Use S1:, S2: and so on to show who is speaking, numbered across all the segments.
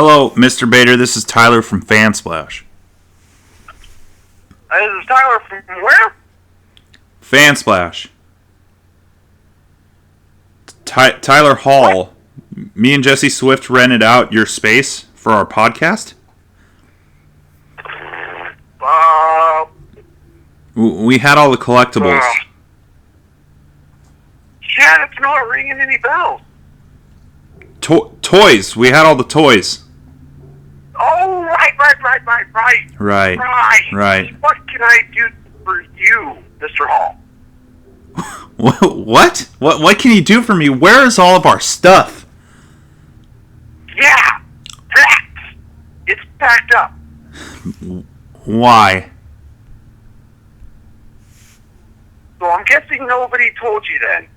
S1: Hello, Mr. Bader. This is Tyler from FANSPLASH.
S2: This is Tyler from where?
S1: FANSPLASH. Tyler Hall.
S2: What?
S1: Me and Jesse Swift rented out your space for our podcast. We had all the collectibles.
S2: Yeah, it's not ringing any bells.
S1: Toys. We had all the toys.
S2: Oh, right.
S1: Right.
S2: What can I do for you, Mr. Hall?
S1: What? What can you do for me? Where is all of our stuff?
S2: Yeah, packed. It's packed up.
S1: Why?
S2: So I'm guessing nobody told you then.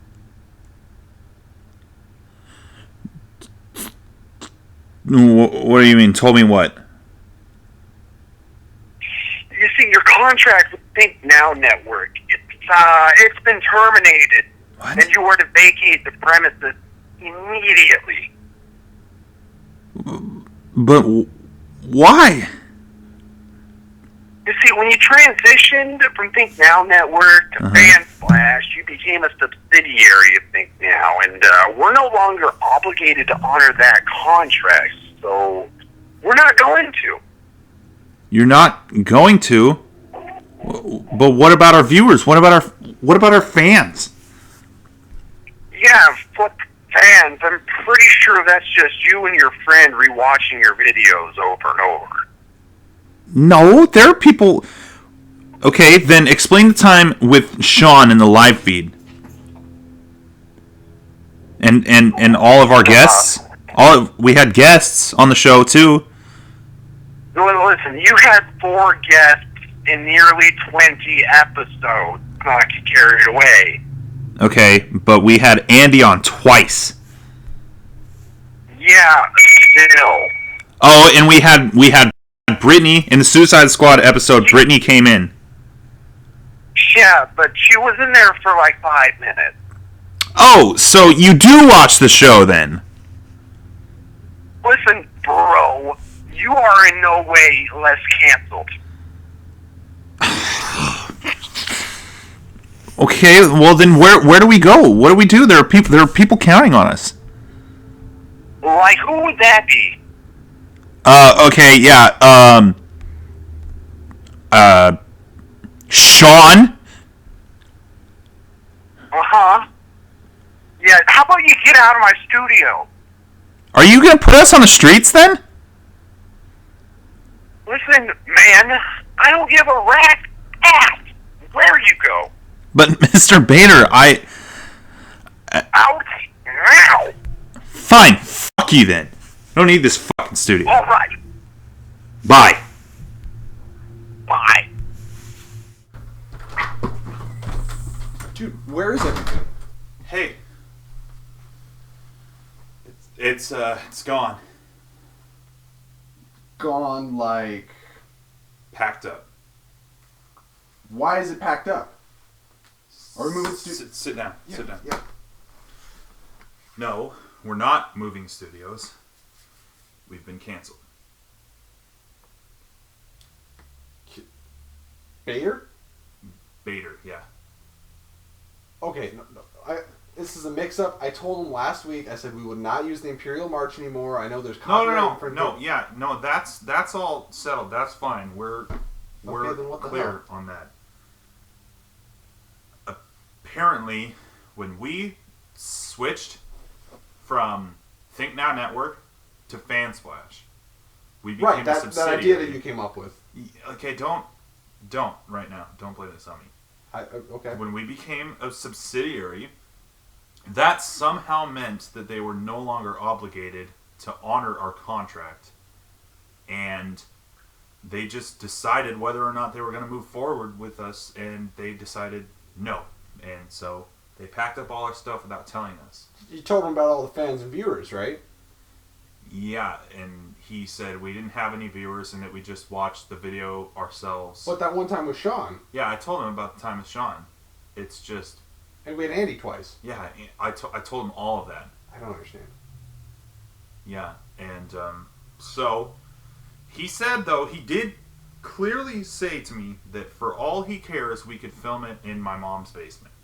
S1: What do you mean? Told me what?
S2: You see, your contract with Think Now Network, it's been terminated.
S1: What?
S2: And you were to vacate the premises immediately.
S1: But why?
S2: You see, when you transitioned from Think Now Network to FANSPLASH, you became a subsidiary of Think Now, and we're no longer obligated to honor that contract, so we're not going to.
S1: You're not going to? But what about our viewers? What about our fans?
S2: Yeah, flip fans. I'm pretty sure that's just you and your friend rewatching your videos over and over.
S1: No, there are people. Okay, then explain the time with Sean in the live feed. And all of our guests. We had guests on the show too.
S2: Well, listen, you had 4 guests in nearly 20 episodes. Not get carried away.
S1: Okay, but we had Andy on twice.
S2: Yeah, still.
S1: Oh, and we had Brittany in the Suicide Squad episode. Brittany came in.
S2: Yeah, but she was in there for like 5 minutes.
S1: Oh, so you do watch the show then?
S2: Listen, bro, you are in no way less canceled.
S1: Okay, well then where do we go? What do we do? There are people counting on us.
S2: Like, who would that be?
S1: Okay, yeah, Sean?
S2: Uh-huh. Yeah, how about you get out of my studio?
S1: Are you gonna put us on the streets then?
S2: Listen, man, I don't give a rat's ass where you go.
S1: But Mr. Bader,
S2: Out now.
S1: Fine, fuck you then. I don't need this fucking studio.
S2: All right.
S1: Bye.
S2: Bye.
S3: Dude, where is everything?
S1: Hey. It's gone.
S3: Gone, like...
S1: Packed up.
S3: Why is it packed up? Are we moving
S1: Sit down.
S3: Yeah,
S1: Sit down.
S3: Yeah.
S1: No, we're not moving studios. We've been canceled.
S3: Bader?
S1: Bader, yeah.
S3: Okay, no, this is a mix-up. I told him last week, I said we would not use the Imperial March anymore. I know there's copyright
S1: No, that's all settled. That's fine. We're
S3: then what the
S1: clear
S3: hell?
S1: on that. Apparently, when we switched from Think Now Network to FANSPLASH, we became a
S3: that
S1: subsidiary.
S3: idea that you came up with.
S1: Okay, don't right now. Don't blame this on me.
S3: Okay.
S1: When we became a subsidiary, that somehow meant that they were no longer obligated to honor our contract, and they just decided whether or not they were going to move forward with us, and they decided no. And so they packed up all our stuff without telling us.
S3: You told him about all the fans and viewers, right?
S1: Yeah, and he said we didn't have any viewers and that we just watched the video ourselves.
S3: But that one time with Sean.
S1: Yeah, I told him about the time with Sean. It's just...
S3: And we had Andy twice.
S1: Yeah, I told him all of that.
S3: I don't understand.
S1: Yeah, and So, he said, though, he did clearly say to me that for all he cares, we could film it in my mom's basement.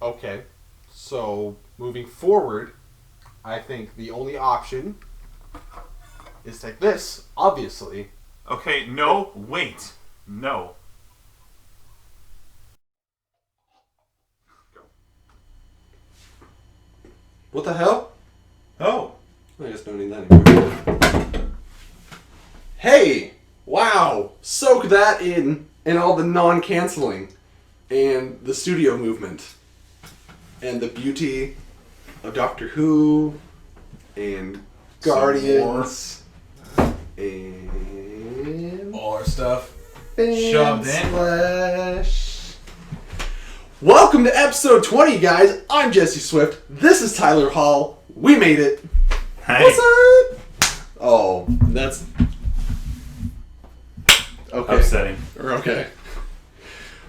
S3: Okay. So, moving forward, I think the only option is like this, obviously.
S1: Okay, no, wait. No.
S3: What the hell?
S1: Oh.
S3: I guess don't need that anymore. Hey! Wow! Soak that in and all the non-canceling and the studio movement and the beauty of Doctor Who and Guardians and
S1: All our stuff.
S3: Shoved
S1: in.
S3: Splash. Welcome to episode 20, guys. I'm Jesse Swift. This is Tyler Hall. We made it.
S1: Hey.
S3: What's up? Oh, that's okay.
S1: Upsetting.
S3: Okay.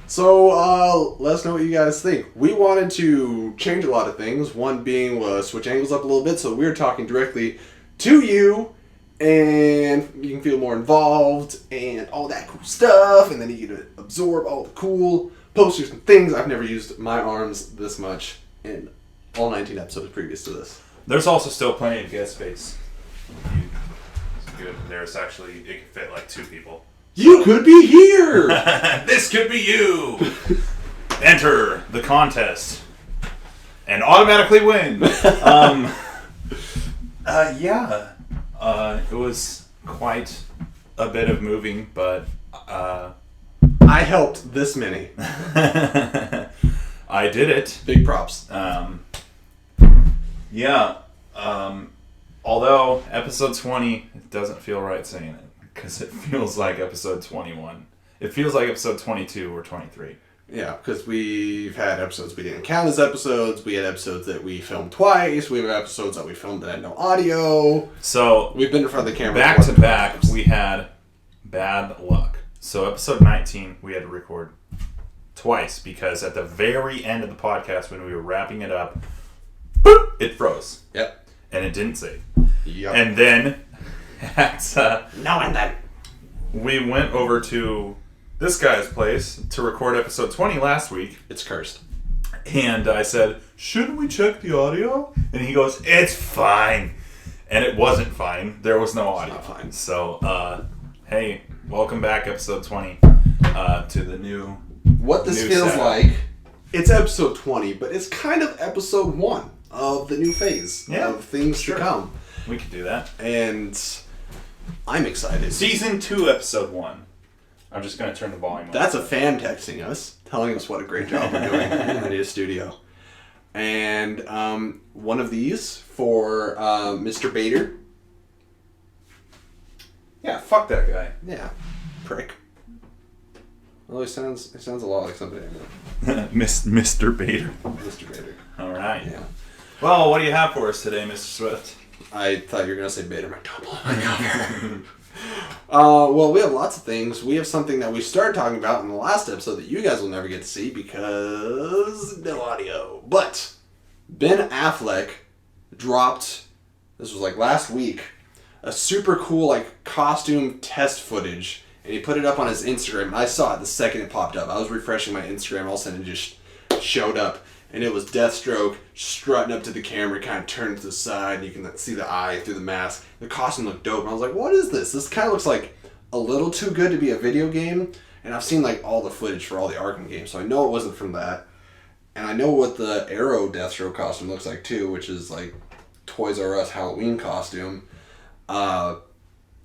S3: So, let us know what you guys think. We wanted to change a lot of things. One being switch angles up a little bit, so we're talking directly to you, and you can feel more involved and all that cool stuff, and then you get to absorb all the cool posters and things. I've never used my arms this much in all 19 episodes previous to this.
S1: There's also still plenty of guest space. It's good. There's actually, it can fit like 2 people.
S3: You could be here!
S1: This could be you! Enter the contest and automatically win. Yeah. It was quite a bit of moving, but
S3: I helped this many.
S1: I did it.
S3: Big props.
S1: Yeah. Although episode 20, it doesn't feel right saying it because it feels like episode 21. It feels like episode 22 or 23.
S3: Yeah, because we've had episodes we didn't count as episodes. We had episodes that we filmed twice. We have episodes that we filmed that had no audio.
S1: So
S3: We've been in front of the camera.
S1: back to back, we had bad luck. So episode 19, we had to record twice because at the very end of the podcast, when we were wrapping it up, boop, it froze.
S3: Yep.
S1: And it didn't save.
S3: Yep.
S1: And then
S3: then.
S1: we went over to this guy's place to record episode 20 last week.
S3: It's cursed.
S1: And I said, shouldn't we check the audio? And he goes, it's fine. And it wasn't fine. There was no audio.
S3: Not fine.
S1: So, hey, welcome back, episode 20, to the new.
S3: What this
S1: new
S3: feels
S1: setup.
S3: like, it's episode 20, but it's kind of episode 1 of the new phase of things to come.
S1: We could do that.
S3: And I'm excited.
S1: Season 2, episode 1. I'm just going to turn the volume up.
S3: That's a fan texting us, telling us what a great job we're doing in the new studio. And one of these for Mr. Bader.
S1: Yeah, fuck that guy.
S3: Yeah, prick. Well, he sounds a lot like somebody I know.
S1: Mr. Bader.
S3: Mr. Bader.
S1: All right.
S3: Yeah.
S1: Well, what do you have for us today, Mr. Swift?
S3: I thought you were going to say Bader McDouble. Well, we have lots of things. We have something that we started talking about in the last episode that you guys will never get to see because no audio. But Ben Affleck dropped, this was like last week, a super cool like costume test footage, and he put it up on his Instagram, and I saw it the second it popped up. I was refreshing my Instagram, all of a sudden it just showed up, and it was Deathstroke strutting up to the camera, kind of turned to the side, and you can see the eye through the mask. The costume looked dope, and I was like, what is this? This kind of looks like a little too good to be a video game, and I've seen like all the footage for all the Arkham games, so I know it wasn't from that. And I know what the Arrow Deathstroke costume looks like too, which is like Toys R Us Halloween costume.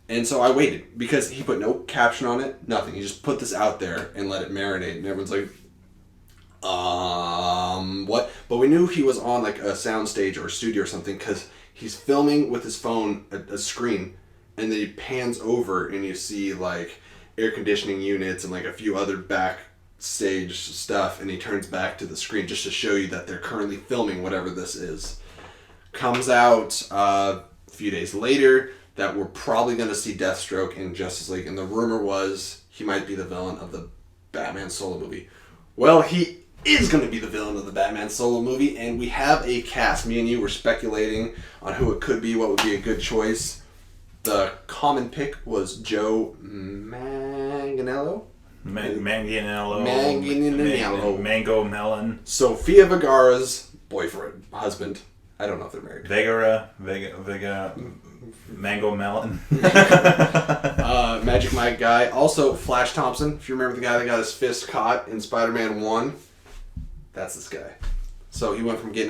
S3: And so I waited because he put no caption on it, nothing. He just put this out there and let it marinate, and everyone's like, what? But we knew he was on like a soundstage or a studio or something because he's filming with his phone a screen, and then he pans over and you see like air conditioning units and like a few other backstage stuff, and he turns back to the screen just to show you that they're currently filming whatever this is. Comes out a few days later that we're probably going to see Deathstroke in Justice League, and the rumor was he might be the villain of the Batman solo movie. Well, he is going to be the villain of the Batman solo movie, and we have a cast. Me and you were speculating on who it could be, what would be a good choice. The common pick was Joe Manganiello.
S1: Manganiello. Mango Melon.
S3: Sofia Vergara's husband. I don't know if they're married.
S1: Vega, Mango Melon.
S3: Magic Mike guy. Also, Flash Thompson. If you remember the guy that got his fist caught in Spider-Man 1, that's this guy. So he went from getting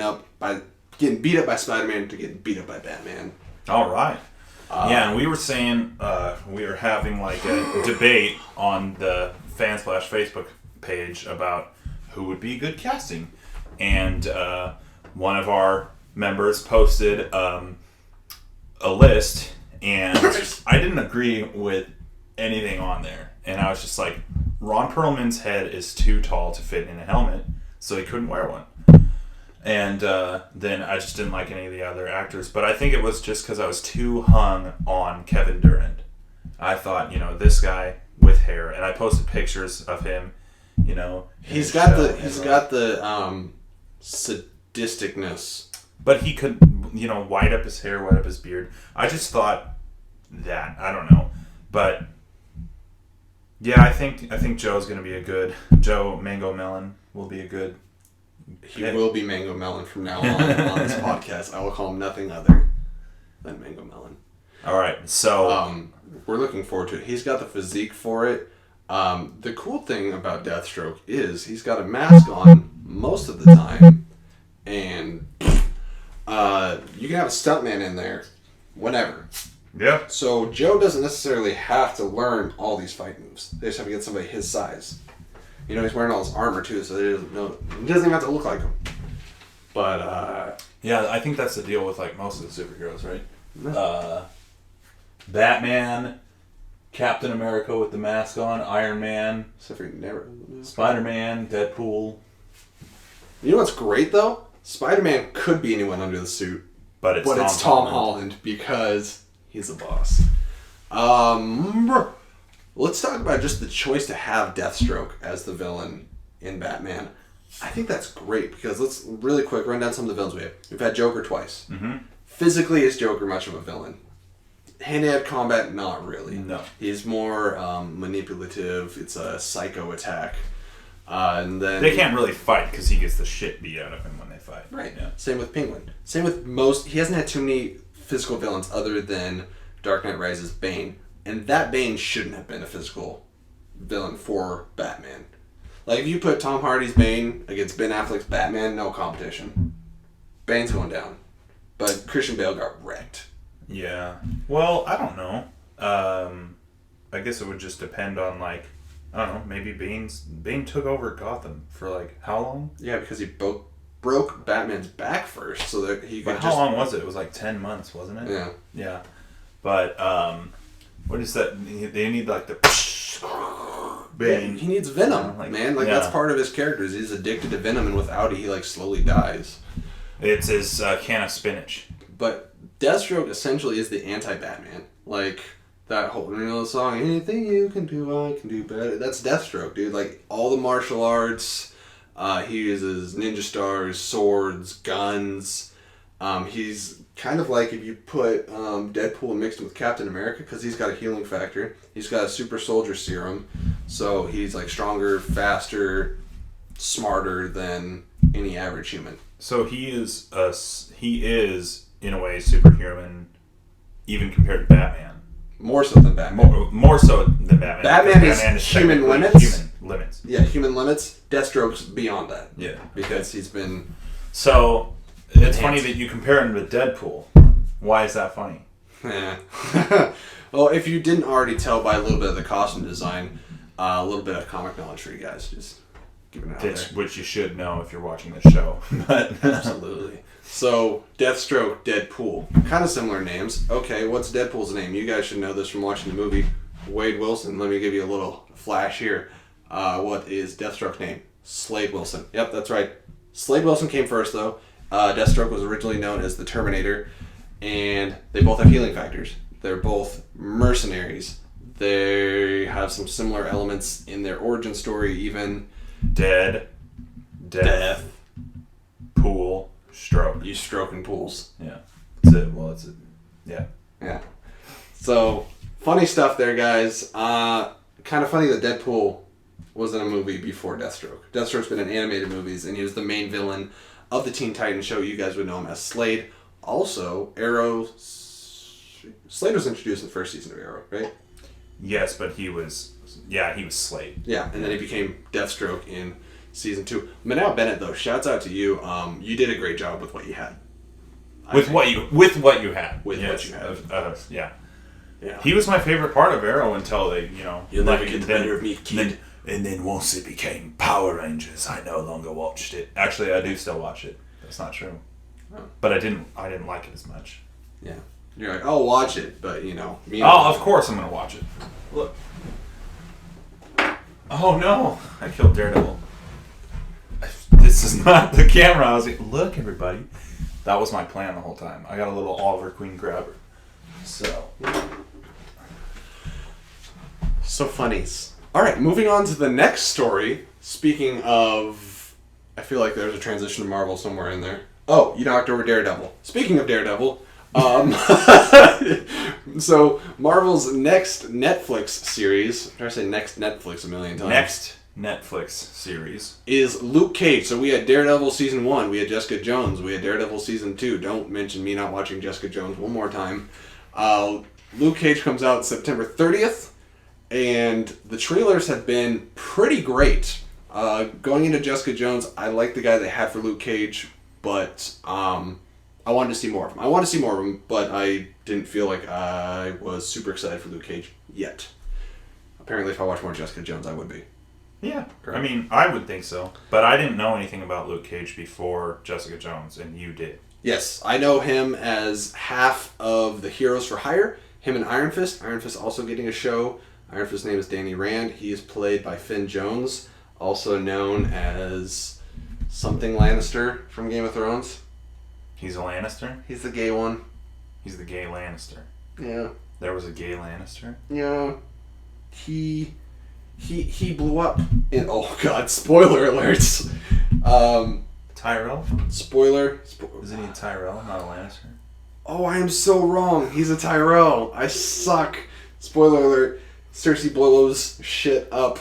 S3: beat up by Spider-Man to getting beat up by Batman.
S1: All right. Yeah, and we were saying we were having like a debate on the Fansplash Facebook page about who would be good casting, and one of our members posted a list, and I didn't agree with anything on there, and I was just like, Ron Perlman's head is too tall to fit in a helmet, so he couldn't wear one. And then I just didn't like any of the other actors. But I think it was just because I was too hung on Kevin Durant. I thought, this guy with hair. And I posted pictures of him,
S3: He's got the sadisticness.
S1: But he could, white up his hair, white up his beard. I just thought that. I don't know. But, yeah, I think Joe's going to be Joe Mango Melon will be a good...
S3: He will be Mango Melon from now on this podcast. I will call him nothing other than Mango Melon.
S1: All right, so...
S3: we're looking forward to it. He's got the physique for it. The cool thing about Deathstroke is he's got a mask on most of the time. And you can have a stuntman in there whenever.
S1: Yeah.
S3: So Joe doesn't necessarily have to learn all these fight moves. They just have to get somebody his size. He's wearing all his armor too, so he doesn't even have to look like him. But
S1: yeah, I think that's the deal with like most of the superheroes, right? Batman, Captain America with the mask on, Iron Man, Spider-Man, Deadpool.
S3: You know what's great though? Spider-Man could be anyone under the suit,
S1: but it's Tom
S3: Holland because he's the boss. Let's talk about just the choice to have Deathstroke as the villain in Batman. I think that's great because let's really quick run down some of the villains we have. We've had Joker twice.
S1: Mm-hmm.
S3: Physically, is Joker much of a villain? Hand-to-hand combat, not really.
S1: No.
S3: He's more manipulative. It's a psycho attack. And then
S1: they can't really fight because he gets the shit beat out of him when they fight.
S3: Right.
S1: Yeah.
S3: Same with Penguin. Same with most... He hasn't had too many physical villains other than Dark Knight Rises' Bane. And that Bane shouldn't have been a physical villain for Batman. Like, if you put Tom Hardy's Bane against Ben Affleck's Batman, no competition. Bane's going down. But Christian Bale got wrecked.
S1: Yeah. Well, I don't know. I guess it would just depend on, like, I don't know, maybe Bane took over Gotham for, like, how long?
S3: Yeah, because he broke Batman's back first, so that he could
S1: how long was it? It was, like, 10 months, wasn't it?
S3: Yeah.
S1: Yeah. But, what is that? They need like the Bane.
S3: Yeah, he needs venom, man. Like that's part of his character. He's addicted to venom, and without it, he like slowly dies.
S1: It's his can of spinach.
S3: But Deathstroke essentially is the anti-Batman. Like that whole song, "Anything you can do, I can do better." That's Deathstroke, dude. Like all the martial arts. He uses ninja stars, swords, guns. He's kind of like if you put Deadpool and mixed him with Captain America because he's got a healing factor. He's got a super soldier serum. So he's like stronger, faster, smarter than any average human.
S1: So he is in a way superhuman even compared to Batman.
S3: More so than Batman.
S1: More so than Batman.
S3: Batman is human limits.
S1: Human limits.
S3: Yeah, human limits. Deathstroke's beyond that.
S1: Yeah.
S3: Because he's been...
S1: So... It's funny that you compare him to Deadpool. Why is that funny?
S3: Yeah. Well, if you didn't already tell by a little bit of the costume design, a little bit of comic knowledge for you guys. Just giving it out there.
S1: Which you should know if you're watching the show.
S3: Absolutely. So, Deathstroke, Deadpool. Kind of similar names. Okay, what's Deadpool's name? You guys should know this from watching the movie. Wade Wilson. Let me give you a little flash here. What is Deathstroke's name? Slade Wilson. Yep, that's right. Slade Wilson came first, though. Deathstroke was originally known as the Terminator, and they both have healing factors. They're both mercenaries. They have some similar elements in their origin story, even.
S1: Dead death, pool, stroke.
S3: You stroking pools.
S1: Yeah. That's it. Well, that's it. Yeah.
S3: Yeah. So, funny stuff there, guys. Kind of funny that Deadpool was in a movie before Deathstroke. Deathstroke's been in animated movies, and he was the main villain of the Teen Titans show. You guys would know him as Slade. Also, Arrow... Slade was introduced in the first season of Arrow, right?
S1: Yes, but he was Slade.
S3: Yeah, and then he became Deathstroke in season 2. Manal Bennett, though, shouts out to you. You did a great job with what you had.
S1: With what you had.
S3: With what you had.
S1: Yeah.
S3: Yeah.
S1: He was my favorite part of Arrow until they,
S3: You'll never get the better of me, kid.
S1: And then once it became Power Rangers, I no longer watched it. Actually, I do still watch it. That's not true. Oh. But I didn't like it as much.
S3: Yeah. You're like, I'll watch it, but me.
S1: Of course I'm gonna watch it. Look. Oh no! I killed Daredevil. This is not the camera. I was like, look, everybody. That was my plan the whole time. I got a little Oliver Queen grabber.
S3: So funnies. All right, moving on to the next story. Speaking of, I feel like there's a transition to Marvel somewhere in there. Oh, you knocked over Daredevil. Speaking of Daredevil, so Marvel's next Netflix series, I'm trying to say next Netflix a million times.
S1: Next Netflix series
S3: is Luke Cage. So we had Daredevil season 1, we had Jessica Jones, we had Daredevil season 2. Don't mention me not watching Jessica Jones one more time. Luke Cage comes out September 30th, and the trailers have been pretty great. Going into Jessica Jones, I like the guy they had for Luke Cage, but I wanted to see more of him. I want to see more of him, but I didn't feel like I was super excited for Luke Cage yet. Apparently, if I watch more Jessica Jones, I would be.
S1: Yeah, correct. I mean, I would think so. But I didn't know anything about Luke Cage before Jessica Jones, and you did.
S3: Yes, I know him as half of the Heroes for Hire. Him and Iron Fist. Iron Fist also getting a show. Iron Fist's name is Danny Rand. He is played by Finn Jones, also known as something Lannister from Game of Thrones.
S1: He's a Lannister?
S3: He's the gay one.
S1: He's the gay Lannister.
S3: Yeah.
S1: There was a gay Lannister?
S3: Yeah. He blew up in... Oh, God. Spoiler alerts.
S1: Tyrell?
S3: Spoiler.
S1: Isn't he a Tyrell, not a Lannister?
S3: Oh, I am so wrong. He's a Tyrell. I suck. Spoiler alert. Cersei blows shit up.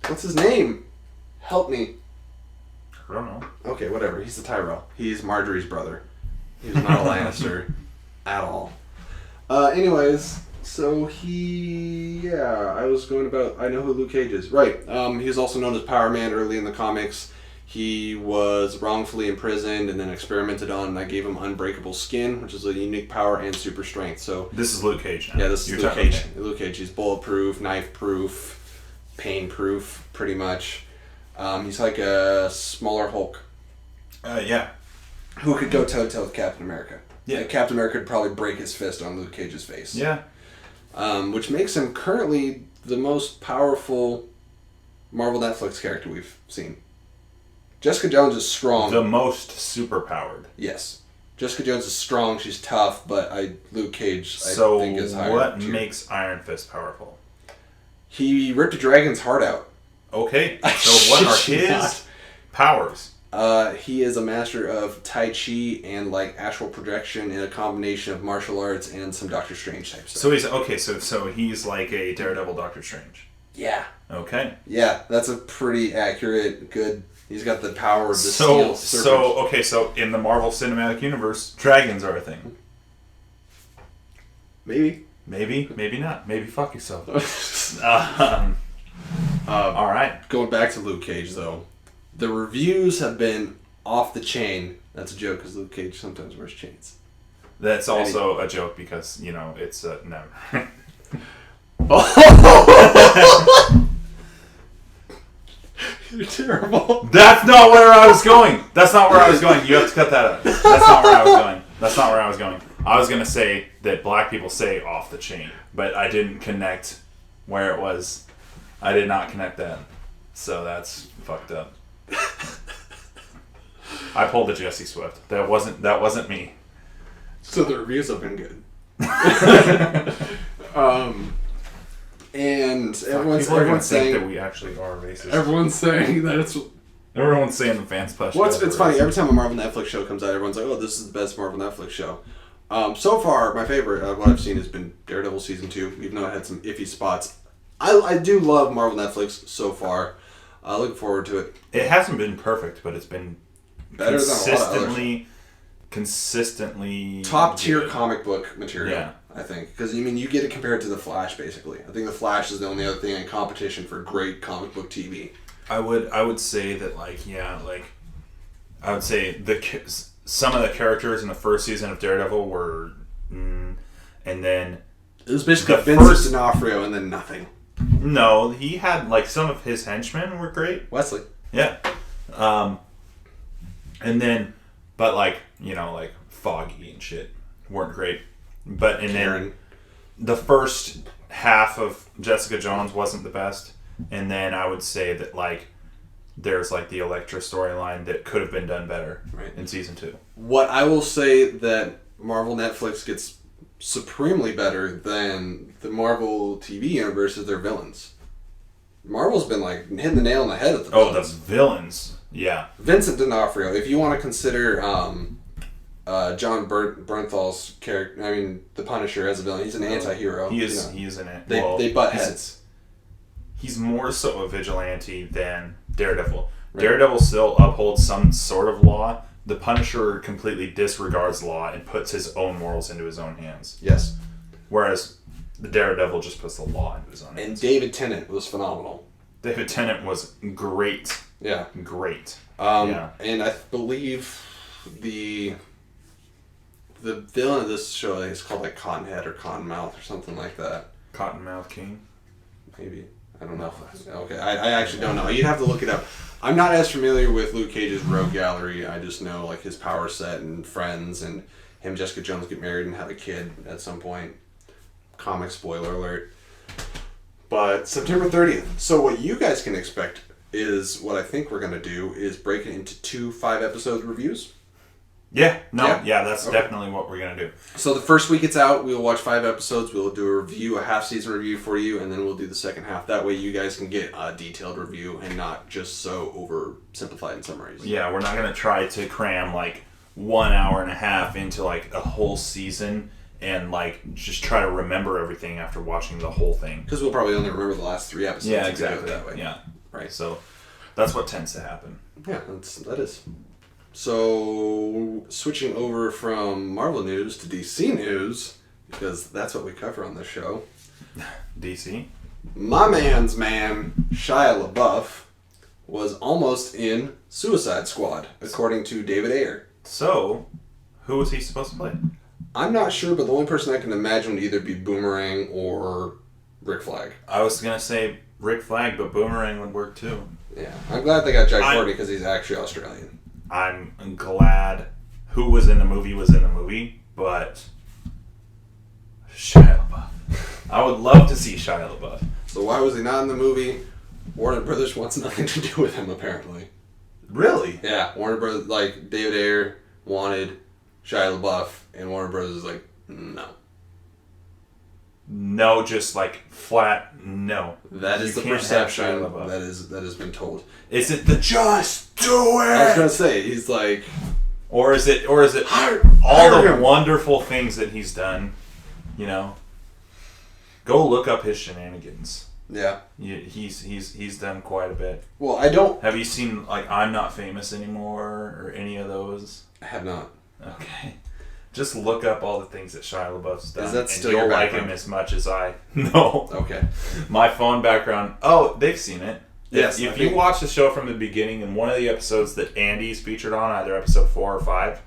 S3: What's his name? Help me.
S1: I don't know.
S3: Okay, whatever. He's the Tyrell. He's Marjorie's brother. He's not a Lannister at all. Anyways, so I was going about, I know who Luke Cage is. Right. He was also known as Power Man early in the comics. He was wrongfully imprisoned and then experimented on, and that gave him unbreakable skin, which is a unique power and super strength. So
S1: this is Luke Cage now.
S3: Yeah, this is Luke Cage. Okay. Luke Cage. He's bulletproof, knife-proof, pain-proof, pretty much. He's like a smaller Hulk.
S1: Yeah.
S3: Who could go toe-to-toe with Captain America.
S1: Yeah.
S3: Captain America could probably break his fist on Luke Cage's face.
S1: Yeah.
S3: Which makes him currently the most powerful Marvel Netflix character we've seen. Jessica Jones is strong.
S1: The most superpowered.
S3: Yes. Jessica Jones is strong, she's tough, but Luke Cage, I think, is higher.
S1: So what makes Iron Fist powerful?
S3: He ripped a dragon's heart out.
S1: Okay, so what are his powers?
S3: He is a master of Tai Chi and astral projection in a combination of martial arts and some Doctor Strange type stuff.
S1: So he's like a Daredevil Doctor Strange.
S3: Yeah.
S1: Okay.
S3: Yeah, that's a pretty accurate, good. He's got the power of the steel serpent.
S1: So in the Marvel Cinematic Universe, dragons are a thing.
S3: Maybe,
S1: maybe not. Maybe fuck yourself. All right.
S3: Going back to Luke Cage, though, the reviews have been off the chain. That's a joke because Luke Cage sometimes wears chains.
S1: That's also a joke because it's no.
S3: You're terrible.
S1: That's not where I was going. You have to cut that out. That's not where I was going. I was going to say that black people say off the chain, but I didn't connect where it was. I did not connect that. So that's fucked up. I pulled a Jesse Swift. That wasn't me.
S3: So the reviews have been good. And
S1: People are going to
S3: everyone's
S1: think
S3: saying
S1: that we actually are racist.
S3: everyone's saying that it's.
S1: Everyone's saying the Fan Splash.
S3: Well, it's funny. Every time a Marvel Netflix show comes out, everyone's like, "Oh, this is the best Marvel Netflix show." So far, my favorite, what I've seen has been Daredevil season 2. Even though it had some iffy spots, I do love Marvel Netflix so far. Looking forward to it.
S1: It hasn't been perfect, but it's been
S3: Better than a lot of
S1: consistently
S3: top tier
S1: good.
S3: comic book material.
S1: Yeah.
S3: I think because you get it compared to the Flash basically. I think the Flash is the only other thing in competition for great comic book TV.
S1: I would say that I would say some of the characters in the first season of Daredevil were, and then
S3: It was basically
S1: The
S3: Vincent
S1: first-
S3: D'Onofrio and then nothing.
S1: no, he had some of his henchmen were great.
S3: Wesley.
S1: Yeah. And then, but Foggy and shit weren't great. But and
S3: Karen.
S1: then the first half of Jessica Jones wasn't the best, and then I would say that there's the Elektra storyline that could have been done better in season 2.
S3: What I will say that Marvel Netflix gets supremely better than the Marvel TV universe is their villains. Marvel's been hitting the nail on the head with the
S1: Oh, the
S3: villains.
S1: villains. Yeah.
S3: Vincent D'Onofrio, if you want to consider John Bernthal's character, I mean, the Punisher as a villain, he's an anti-hero.
S1: He is. He is in it.
S3: They butt heads.
S1: He's more so a vigilante than Daredevil. Right. Daredevil still upholds some sort of law. The Punisher completely disregards law and puts his own morals into his own hands.
S3: Yes.
S1: Whereas the Daredevil just puts the law into his own hands.
S3: And David Tennant was phenomenal.
S1: David Tennant was great.
S3: Yeah.
S1: Great.
S3: Yeah. And I believe the villain of this show is called Cottonhead or Cottonmouth or something like that.
S1: Cottonmouth King?
S3: Maybe. I don't know. Okay, I actually don't know. You'd have to look it up. I'm not as familiar with Luke Cage's Rogue Gallery. I just know his power set and friends and him and Jessica Jones get married and have a kid at some point. Comic spoiler alert. But September 30th. So what you guys can expect is what I think we're going to do is break it into 2 5-episode reviews.
S1: Yeah. That's definitely what we're going to do.
S3: So the first week it's out, we'll watch 5 episodes. We'll do a review, a half-season review for you, and then we'll do the second half. That way you guys can get a detailed review and not just so oversimplified in summaries.
S1: Yeah, we're not going to try to cram 1 hour and a half into a whole season and just try to remember everything after watching the whole thing.
S3: Because we'll probably only remember the last 3 episodes.
S1: Yeah,
S3: if we
S1: exactly.
S3: do it that way.
S1: Yeah.
S3: Right.
S1: So that's what tends to happen.
S3: Yeah, that is. So, switching over from Marvel news to DC news, because that's what we cover on this show.
S1: DC?
S3: My man's man, Shia LaBeouf, was almost in Suicide Squad, according to David Ayer.
S1: So, who was he supposed to play?
S3: I'm not sure, but the only person I can imagine would either be Boomerang or Rick Flag.
S1: I was going to say Rick Flag, but Boomerang would work too.
S3: Yeah, I'm glad they got Jack Courtney because he's actually Australian.
S1: I'm glad who was in the movie, but Shia LaBeouf. I would love to see Shia LaBeouf.
S3: So why was he not in the movie? Warner Brothers wants nothing to do with him, apparently.
S1: Really?
S3: Yeah, Warner Brothers, David Ayer wanted Shia LaBeouf, and Warner Brothers is no.
S1: No, just flat no.
S3: That is
S1: You
S3: the
S1: can't
S3: perception
S1: have Shia LaBeouf.
S3: that has been told.
S1: Is it the just do it?
S3: I was gonna say he's
S1: or is it all the wonderful things that he's done? Go look up his shenanigans.
S3: Yeah.
S1: He's done quite a bit.
S3: Well, I don't.
S1: Have you seen I'm Not Famous Anymore or any of those?
S3: I have not.
S1: Okay. Just look up all the things that Shia LaBeouf's done.
S3: Is that still
S1: and
S3: your
S1: you'll like
S3: background?
S1: him as much as I. No.
S3: Okay.
S1: My phone background. Oh, they've seen it.
S3: Yes.
S1: If you watch the show from the beginning, in one of the episodes that Andy's featured on, either episode 4 or 5,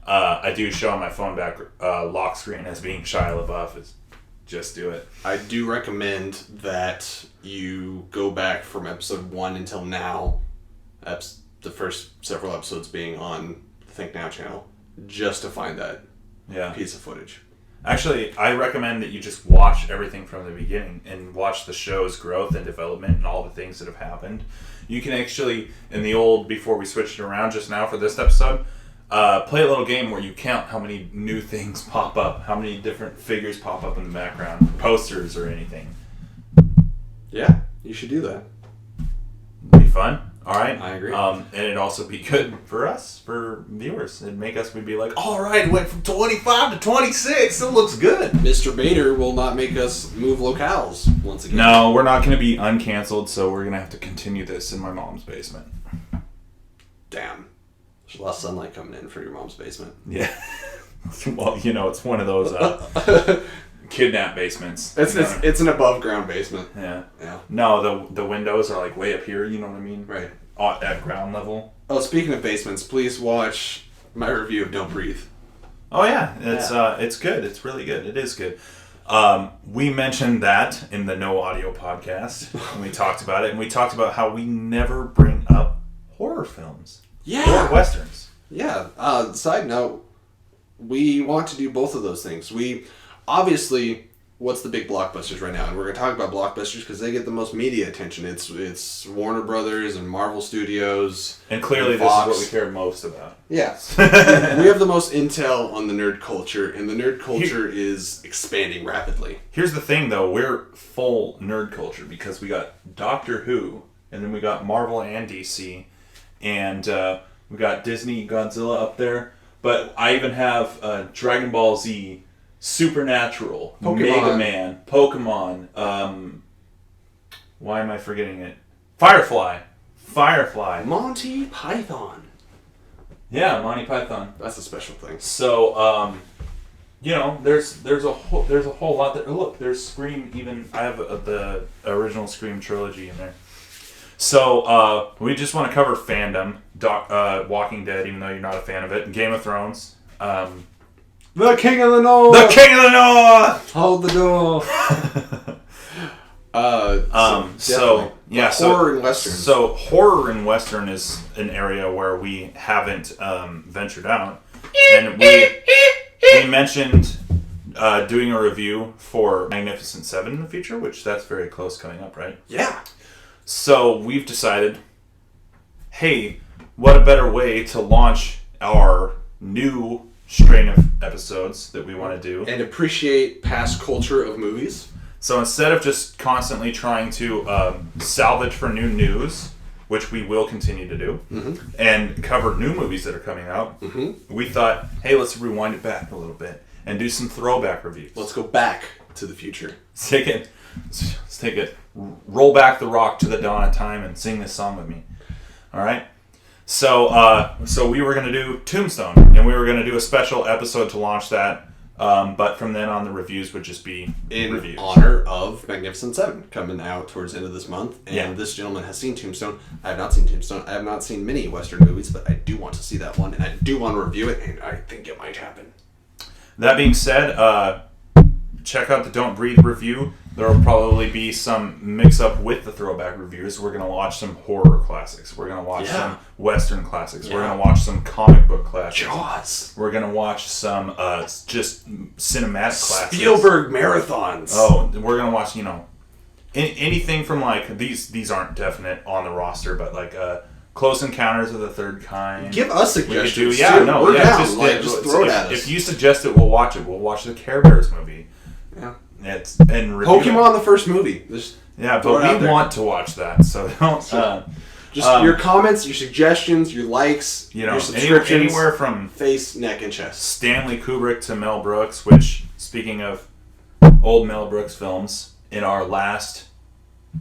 S1: I do show on my phone lock screen as being Shia LaBeouf. It's just do it.
S3: I do recommend that you go back from episode 1 until now, the first several episodes being on the Think Now channel, just to find that piece of footage.
S1: Actually, I recommend that you just watch everything from the beginning and watch the show's growth and development and all the things that have happened. You can actually, before we switched it around just now for this episode, play a little game where you count how many new things pop up, how many different figures pop up in the background, posters or anything.
S3: Yeah, you should do that.
S1: It'd be fun. All right.
S3: I agree.
S1: And it'd also be good for us, for viewers. It'd make us, we'd be like, all right, it went from 25 to 26. It looks good.
S3: Mr. Bader will not make us move locales once again.
S1: No, we're not going to be uncanceled, so we're going to have to continue this in my mom's basement.
S3: Damn. There's a lot of sunlight coming in for your mom's basement.
S1: Yeah. Well, it's one of those kidnap basements.
S3: It's an above ground basement.
S1: Yeah.
S3: Yeah.
S1: No, the windows are like way up here, you know what I mean?
S3: Right.
S1: At ground level.
S3: Oh, speaking of basements, please watch my review of Don't Breathe.
S1: Oh yeah, it's good. It's really good. It is good. We mentioned that in the No Audio podcast when we talked about it, and we talked about how we never bring up horror films.
S3: Yeah.
S1: Or westerns.
S3: Yeah. Side note, we want to do both of those things. We obviously, what's the big blockbusters right now? And we're going to talk about blockbusters because they get the most media attention. It's Warner Brothers and Marvel Studios.
S1: And clearly
S3: and
S1: this
S3: Fox.
S1: is what we care most about.
S3: Yeah. We have the most intel on the nerd culture, and the nerd culture is expanding rapidly.
S1: Here's the thing, though. We're full nerd culture because we got Doctor Who, and then we got Marvel and DC, and we got Disney, Godzilla up there. But I even have Dragon Ball Z, Supernatural,
S3: Pokemon.
S1: Mega Man, Pokemon, why am I forgetting it? Firefly.
S3: Monty Python.
S1: Yeah, Monty Python.
S3: That's a special thing.
S1: So, there's a whole lot there. Look, there's Scream. Even I have the original Scream trilogy in there. So we just want to cover fandom. Walking Dead, even though you're not a fan of it. Game of Thrones.
S3: The King of the North.
S1: The King of the North.
S3: Hold the door. Horror and Western.
S1: So horror and Western is an area where we haven't ventured out, and we mentioned doing a review for Magnificent Seven in the future, which that's very close coming up, right?
S3: Yeah.
S1: So we've decided, hey, what a better way to launch our new strain of episodes that we want to do.
S3: And appreciate past culture of movies.
S1: So instead of just constantly trying to salvage for new news, which we will continue to do, and cover new movies that are coming out, we thought, hey, let's rewind it back a little bit and do some throwback reviews.
S3: Let's go back to the future.
S1: Let's take it. Roll back the rock to the dawn of time and sing this song with me. All right? So we were going to do Tombstone, and we were going to do a special episode to launch that. But from then on, the reviews would just be
S3: in
S1: reviews.
S3: honor of Magnificent Seven coming out towards the end of this month. And this gentleman has seen Tombstone. I have not seen Tombstone. I have not seen many Western movies, but I do want to see that one, and I do want to review it, and I think it might happen.
S1: That being said, check out the Don't Breathe review. There will probably be some mix-up with the throwback reviews. We're going to watch some horror classics. We're going to watch some Western classics. We're going to watch some comic book classics.
S3: Jaws.
S1: We're going to watch some just cinematic classics.
S3: Spielberg marathons.
S1: Oh, we're going to watch, anything from like, these aren't definite on the roster, but like Close Encounters of the Third Kind.
S3: Give us suggestions.
S1: We're down.
S3: Just throw it at us.
S1: If you suggest it, we'll watch it. We'll watch the Care Bears movie.
S3: Yeah.
S1: Pokemon,
S3: the first movie.
S1: But we want to watch that, so don't.
S3: Your comments, your suggestions, your likes, your subscriptions,
S1: anywhere from
S3: face, neck, and chest.
S1: Stanley Kubrick to Mel Brooks. Which, speaking of old Mel Brooks films, in our last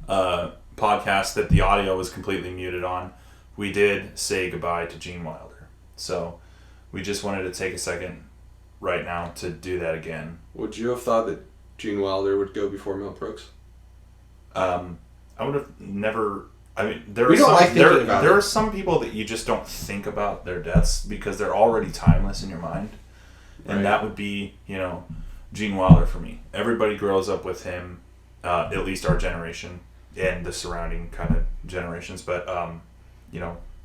S1: podcast that the audio was completely muted on, we did say goodbye to Gene Wilder. So we just wanted to take a second right now to do that again.
S3: Would you have thought that Gene Wilder would go before Mel Brooks?
S1: I would have never. I mean, there are some people that you just don't think about their deaths because they're already timeless in your mind, and that would be Gene Wilder for me. Everybody grows up with him, at least our generation and the surrounding kind of generations. But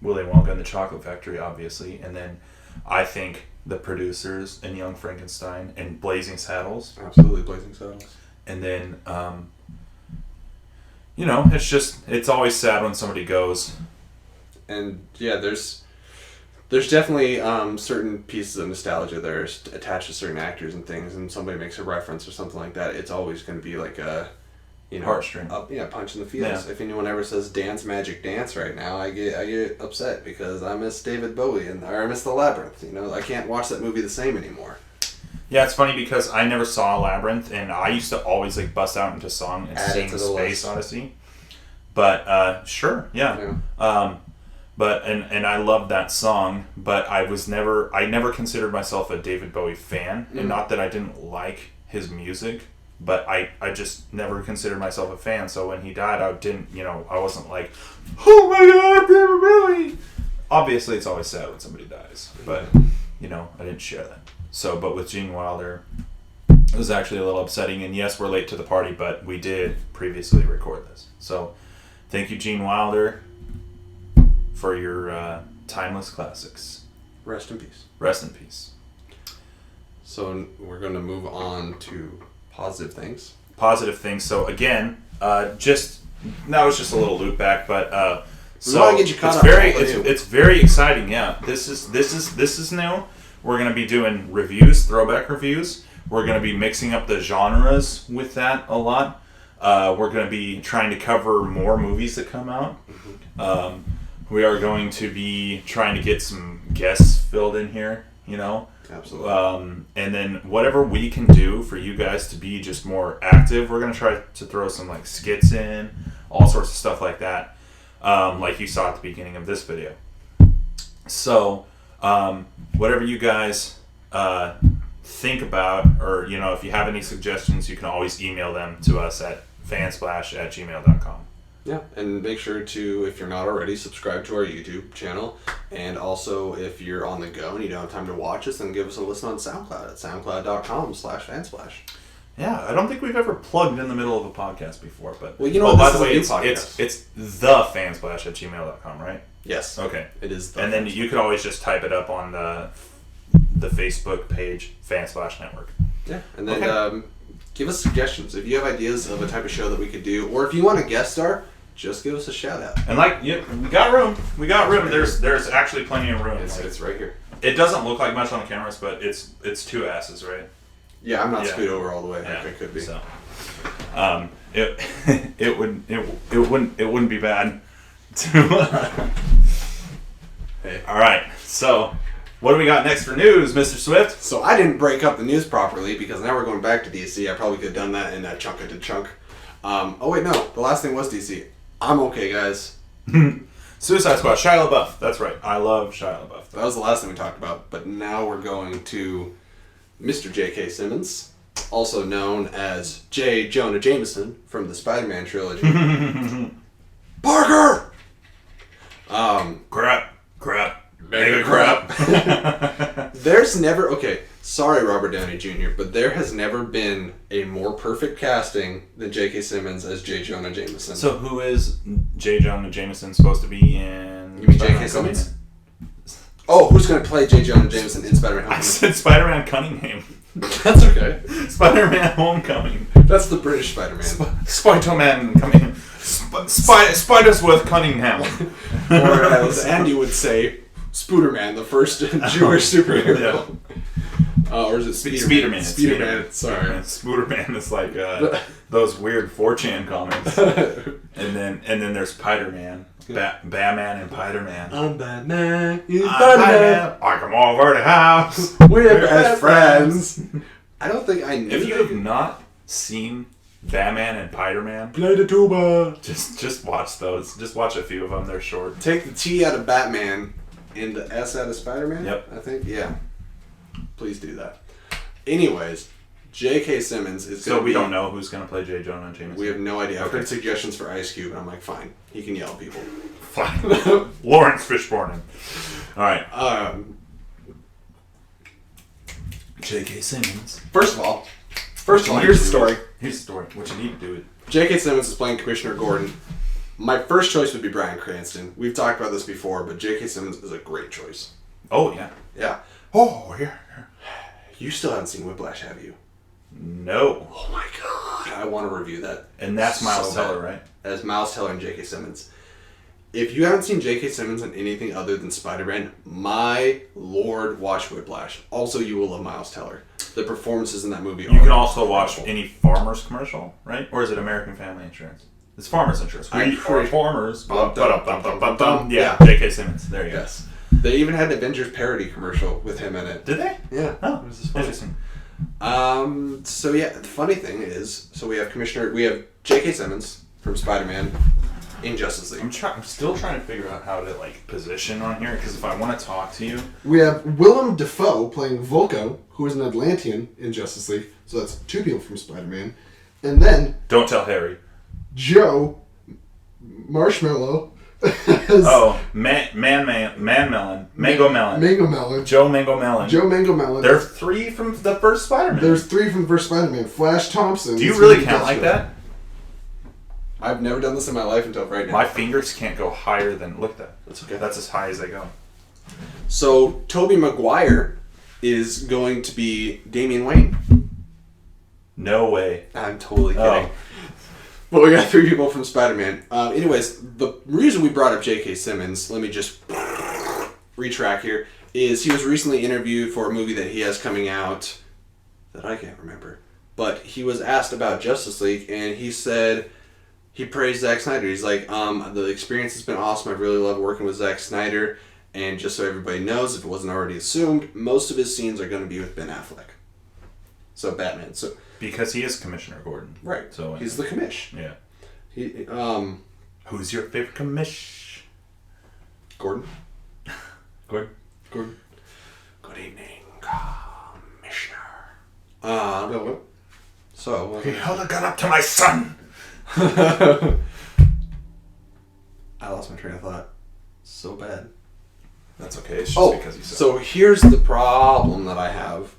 S1: Willy Wonka and the Chocolate Factory, obviously, and then I think the producers and Young Frankenstein and Blazing Saddles.
S3: Absolutely, Blazing Saddles.
S1: And then, it's always sad when somebody goes.
S3: And yeah, there's definitely certain pieces of nostalgia that are attached to certain actors and things, and somebody makes a reference or something like that. It's always going to be like
S1: heartstring.
S3: Punch in the feels. If anyone ever says "Dance Magic Dance" right now, I get upset because I miss David Bowie or I miss The Labyrinth. I can't watch that movie the same anymore.
S1: Yeah, it's funny because I never saw Labyrinth, and I used to always bust out into song and sing Space Odyssey. But sure, yeah. But I loved that song, but I never considered myself a David Bowie fan, and not that I didn't like his music, but I just never considered myself a fan. So when he died, I wasn't like, oh my God, David Bowie. Obviously, it's always sad when somebody dies, but I didn't share that. So, but with Gene Wilder, it was actually a little upsetting. And yes, we're late to the party, but we did previously record this. So, thank you, Gene Wilder, for your timeless classics.
S3: Rest in peace.
S1: Rest in peace.
S3: So, we're going to move on to positive things.
S1: Positive things. So, again, that was just a little loop back, but
S3: we want to get you caught up.
S1: It's very exciting. Yeah, this is new. We're going to be doing reviews, throwback reviews. We're going to be mixing up the genres with that a lot. We're going to be trying to cover more movies that come out. We are going to be trying to get some guests filled in here,
S3: Absolutely.
S1: And then whatever we can do for you guys to be just more active, we're going to try to throw some skits in, all sorts of stuff like that, like you saw at the beginning of this video. So... whatever you guys think about, or if you have any suggestions, you can always email them to us at fansplash@gmail.com.
S3: Yeah, and make sure to, if you're not already, subscribe to our YouTube channel. And also, if you're on the go and you don't have time to watch us, then give us a listen on SoundCloud at soundcloud.com/fansplash.
S1: Yeah, I don't think we've ever plugged in the middle of a podcast before, but
S3: by the way,
S1: it's thefansplash@gmail.com, right?
S3: Yes.
S1: Okay.
S3: It is.
S1: And then you could always just type it up on the Facebook page, Fansplash Network.
S3: Yeah, and then give us suggestions if you have ideas of a type of show that we could do, or if you want a guest star, just give us a shout out.
S1: And we got room. We got room. There's actually plenty of room.
S3: It's right here.
S1: It doesn't look like much on the cameras, but it's two asses, right?
S3: Yeah, I'm not screwed over all the way. Like I could be.
S1: So, it wouldn't be bad. Hey. All right. So, what do we got next for news, Mr. Swift?
S3: So I didn't break up the news properly because now we're going back to DC. I probably could have done that in a chunk into chunk. Oh wait, no. The last thing was DC. I'm okay, guys.
S1: Suicide Squad. Shia LaBeouf. That's right. I love Shia LaBeouf.
S3: That was the last thing we talked about. But now we're going to Mr. J.K. Simmons, also known as J. Jonah Jameson from the Spider-Man trilogy. Parker!
S1: Crap. Mega crap.
S3: There's never... Okay, sorry, Robert Downey Jr., but there has never been a more perfect casting than J.K. Simmons as J. Jonah Jameson.
S1: So who is J. Jonah Jameson supposed to be in...
S3: You mean J.K. Simmons? Oh, who's going to play J. Jonah Jameson in Spider-Man Homecoming?
S1: I said Spider-Man Cunningham.
S3: That's okay.
S1: Spider-Man Homecoming.
S3: That's the British Spider-Man.
S1: Spider-Man coming. Spidersworth Cunningham.
S3: Or as Andy would say, Spooderman, the first Jewish superhero. Or is it Speederman?
S1: Speederman.
S3: Sorry.
S1: Spooderman is like those weird 4chan comics. and then there's Spider-Man. Batman and Spider-Man.
S3: I'm Batman. He's Spider-Man.
S1: I come over the house.
S3: We're best friends. I don't think I knew.
S1: If you have not seen Batman and Spider-Man,
S3: play the tuba.
S1: Just watch those. Just watch a few of them. They're short.
S3: Take the T out of Batman and the S out of Spider-Man.
S1: Yep.
S3: I think. Yeah. Please do that. Anyways, J.K. Simmons is going to
S1: So we don't know who's going to play J. Jonah Jameson?
S3: We have no idea. I've heard suggestions for Ice Cube, and I'm like, fine. He can yell at people.
S1: Fine. Lawrence Fishburne. All right. J.K. Simmons.
S3: First of all, here's the story.
S1: Here's the story. What you need to do it.
S3: J.K. Simmons is playing Commissioner Gordon. My first choice would be Bryan Cranston. We've talked about this before, but J.K. Simmons is a great choice.
S1: Oh, yeah.
S3: Yeah.
S1: Oh, yeah.
S3: You still haven't seen Whiplash, have you?
S1: No.
S3: Oh my god. I want to review that.
S1: And that's Miles Teller, right?
S3: As Miles Teller and J.K. Simmons. If you haven't seen J.K. Simmons in anything other than Spider-Man, my lord, watch Whiplash. Also, you will love Miles Teller. The performances in that movie.
S1: You can also watch any Farmers commercial, right? Or is it American Family Insurance? It's Farmers Insurance. We are farmers. Yeah, J.K. Simmons. There you go.
S3: Yes. They even had an Avengers parody commercial with him in it.
S1: Did they?
S3: Yeah.
S1: Oh, interesting.
S3: So yeah, the funny thing is, we have J.K. Simmons from Spider-Man in Justice League.
S1: I'm still trying to figure out how to position on here, because if I want to talk to you,
S4: we have Willem Dafoe playing Vulko, who is an Atlantean in Justice League. So that's 2 people from Spider-Man, and then
S1: don't tell Harry.
S4: Joe Marshmallow.
S1: Man Melon, Mango Melon. Joe Mango Melon. There are 3 from the first Spider-Man.
S4: There's 3 from the first Spider-Man. Flash Thompson.
S1: Do you really count like that?
S3: I've never done this in my life until right now.
S1: My fingers can't go higher than... Look at that.
S3: That's okay.
S1: That's as high as they go.
S3: So, Tobey Maguire is going to be Damian Wayne.
S1: No way.
S3: I'm totally kidding. But we got 3 people from Spider-Man. Anyways, the reason we brought up J.K. Simmons, let me just retrack here, is he was recently interviewed for a movie that he has coming out that I can't remember. But he was asked about Justice League, and he said... He praised Zack Snyder. He's like, the experience has been awesome. I really love working with Zack Snyder. And just so everybody knows, if it wasn't already assumed, most of his scenes are going to be with Ben Affleck. So Batman. So
S1: because he is Commissioner Gordon.
S3: Right.
S1: So
S3: he's the commish.
S1: Yeah.
S3: Who's
S1: your favorite commish?
S3: Gordon.
S1: Gordon.
S3: Good evening, Commissioner. So
S1: he held a gun up to my son.
S3: I lost my train of thought. So bad.
S1: That's okay. It's just because you said.
S3: So here's the problem that I have,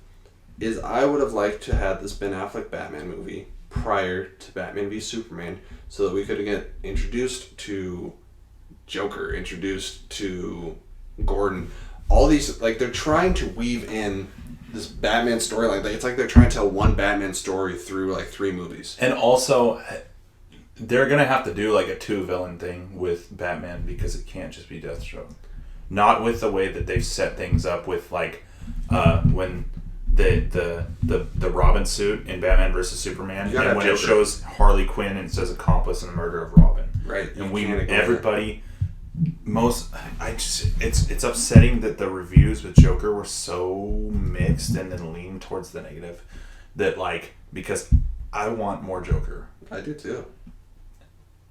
S3: is I would have liked to have this Ben Affleck Batman movie prior to Batman v Superman, so that we could get introduced to Joker, introduced to Gordon. All these, they're trying to weave in this Batman storyline. It's like they're trying to tell one Batman story through 3 movies.
S1: And also, they're gonna have to do a 2-villain thing with Batman, because it can't just be Deathstroke. Not with the way that they've set things up with when the Robin suit in Batman vs Superman, and when it shows Harley Quinn and it says accomplice in the murder of Robin.
S3: Right.
S1: And it's upsetting that the reviews with Joker were so mixed and then leaned towards the negative, that because I want more Joker.
S3: I do too.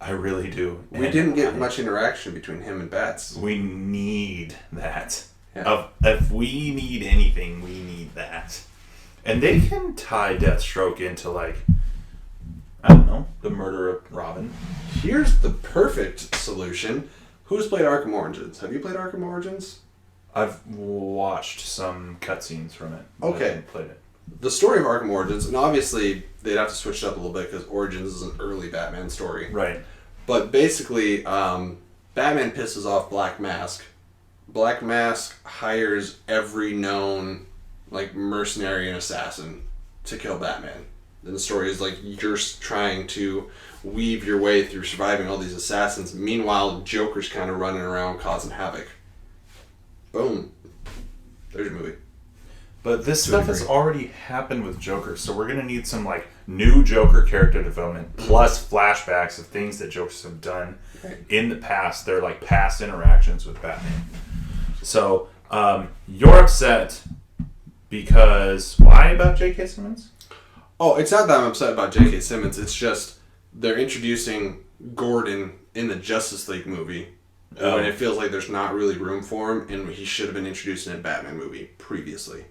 S1: I really do.
S3: We didn't get much interaction between him and Bats.
S1: We need that.
S3: Yeah.
S1: If we need anything, we need that. And they can tie Deathstroke into I don't know, the murder of Robin.
S3: Here's the perfect solution. Who's played Arkham Origins? Have you played Arkham Origins?
S1: I've watched some cutscenes from it.
S3: Okay.
S1: I haven't played it.
S3: The story of Arkham Origins, and obviously they'd have to switch it up a little bit because Origins is an early Batman story.
S1: Right.
S3: But basically, Batman pisses off Black Mask. Black Mask hires every known mercenary and assassin to kill Batman. And the story is you're trying to weave your way through surviving all these assassins. Meanwhile, Joker's kind of running around causing havoc. Boom. There's your movie.
S1: But this stuff has already happened with Joker, so we're going to need some new Joker character development, plus flashbacks of things that Jokers have done in the past. They're past interactions with Batman. So, you're upset because... Why about J.K. Simmons?
S3: Oh, it's not that I'm upset about J.K. Simmons. It's just they're introducing Gordon in the Justice League movie. And it feels like there's not really room for him, and he should have been introduced in a Batman movie previously.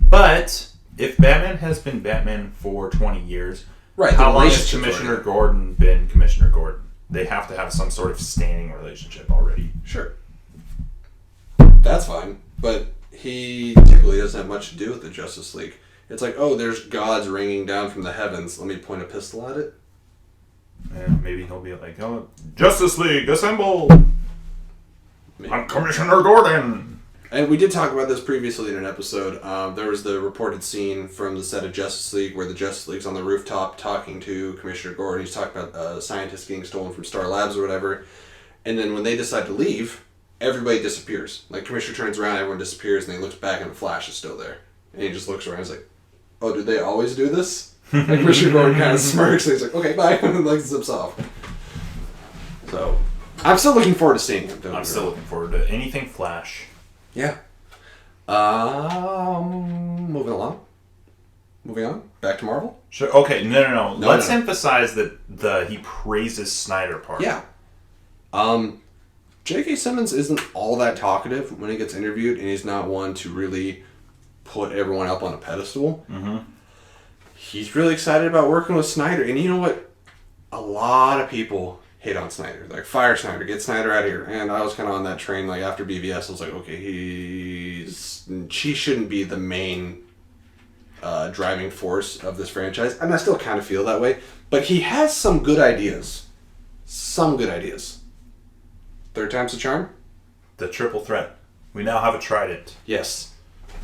S1: But if Batman has been Batman for 20 years, how long has Commissioner Gordon been Commissioner Gordon? They have to have some sort of standing relationship already.
S3: Sure. That's fine. But he typically doesn't have much to do with the Justice League. It's there's gods raining down from the heavens. Let me point a pistol at it.
S1: Yeah, maybe he'll be Justice League, assemble! Maybe. I'm Commissioner Gordon!
S3: And we did talk about this previously in an episode. There was the reported scene from the set of Justice League where the Justice League's on the rooftop talking to Commissioner Gordon. He's talking about scientists getting stolen from Star Labs or whatever. And then when they decide to leave, everybody disappears. Commissioner turns around, everyone disappears, and he looks back and the Flash is still there. And he just looks around and he's like, oh, do they always do this? Like, Commissioner Gordon kind of smirks, and he's like, okay, bye, and like zips off. So, I'm still looking forward to seeing him.
S1: I'm still looking forward to anything Flash.
S3: Yeah. Moving on. Back to Marvel.
S1: Sure. Okay. No. Let's emphasize that he praises Snyder part.
S3: Yeah. J.K. Simmons isn't all that talkative when he gets interviewed, and he's not one to really put everyone up on a pedestal.
S1: Mm-hmm.
S3: He's really excited about working with Snyder, and you know what? A lot of people hate on Snyder. Like, fire Snyder, get Snyder out of here. And I was kind of on that train, like, after BVS, I was like, okay, she shouldn't be the main driving force of this franchise. And I still kind of feel that way. But he has some good ideas. Third time's the charm?
S1: The triple threat. We now have a trident.
S3: Yes.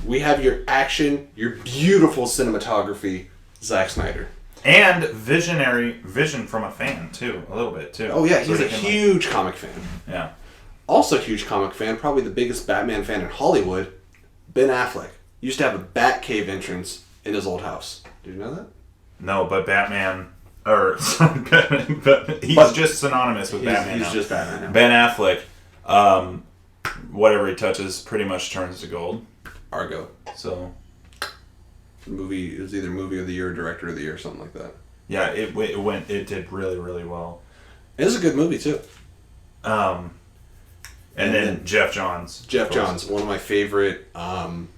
S3: We have your action, your beautiful cinematography, Zack Snyder.
S1: And vision from a fan, too. A little bit, too.
S3: Oh, yeah. He's
S1: So
S3: a huge comic fan.
S1: Yeah.
S3: Also a huge comic fan, probably the biggest Batman fan in Hollywood, Ben Affleck. Used to have a Batcave entrance in his old house. Did you know that?
S1: No, but Batman... Or, sorry, Batman, he's just synonymous with Batman
S3: He's
S1: now.
S3: just Batman now.
S1: Ben Affleck, whatever he touches pretty much turns to gold.
S3: Argo.
S1: So...
S3: Movie, it was either movie of the year or director of the year or something like that.
S1: Yeah, it did really, really well.
S3: It is a good movie, too.
S1: And then Jeff Johns.
S3: Jeff Johns, one of my favorite comic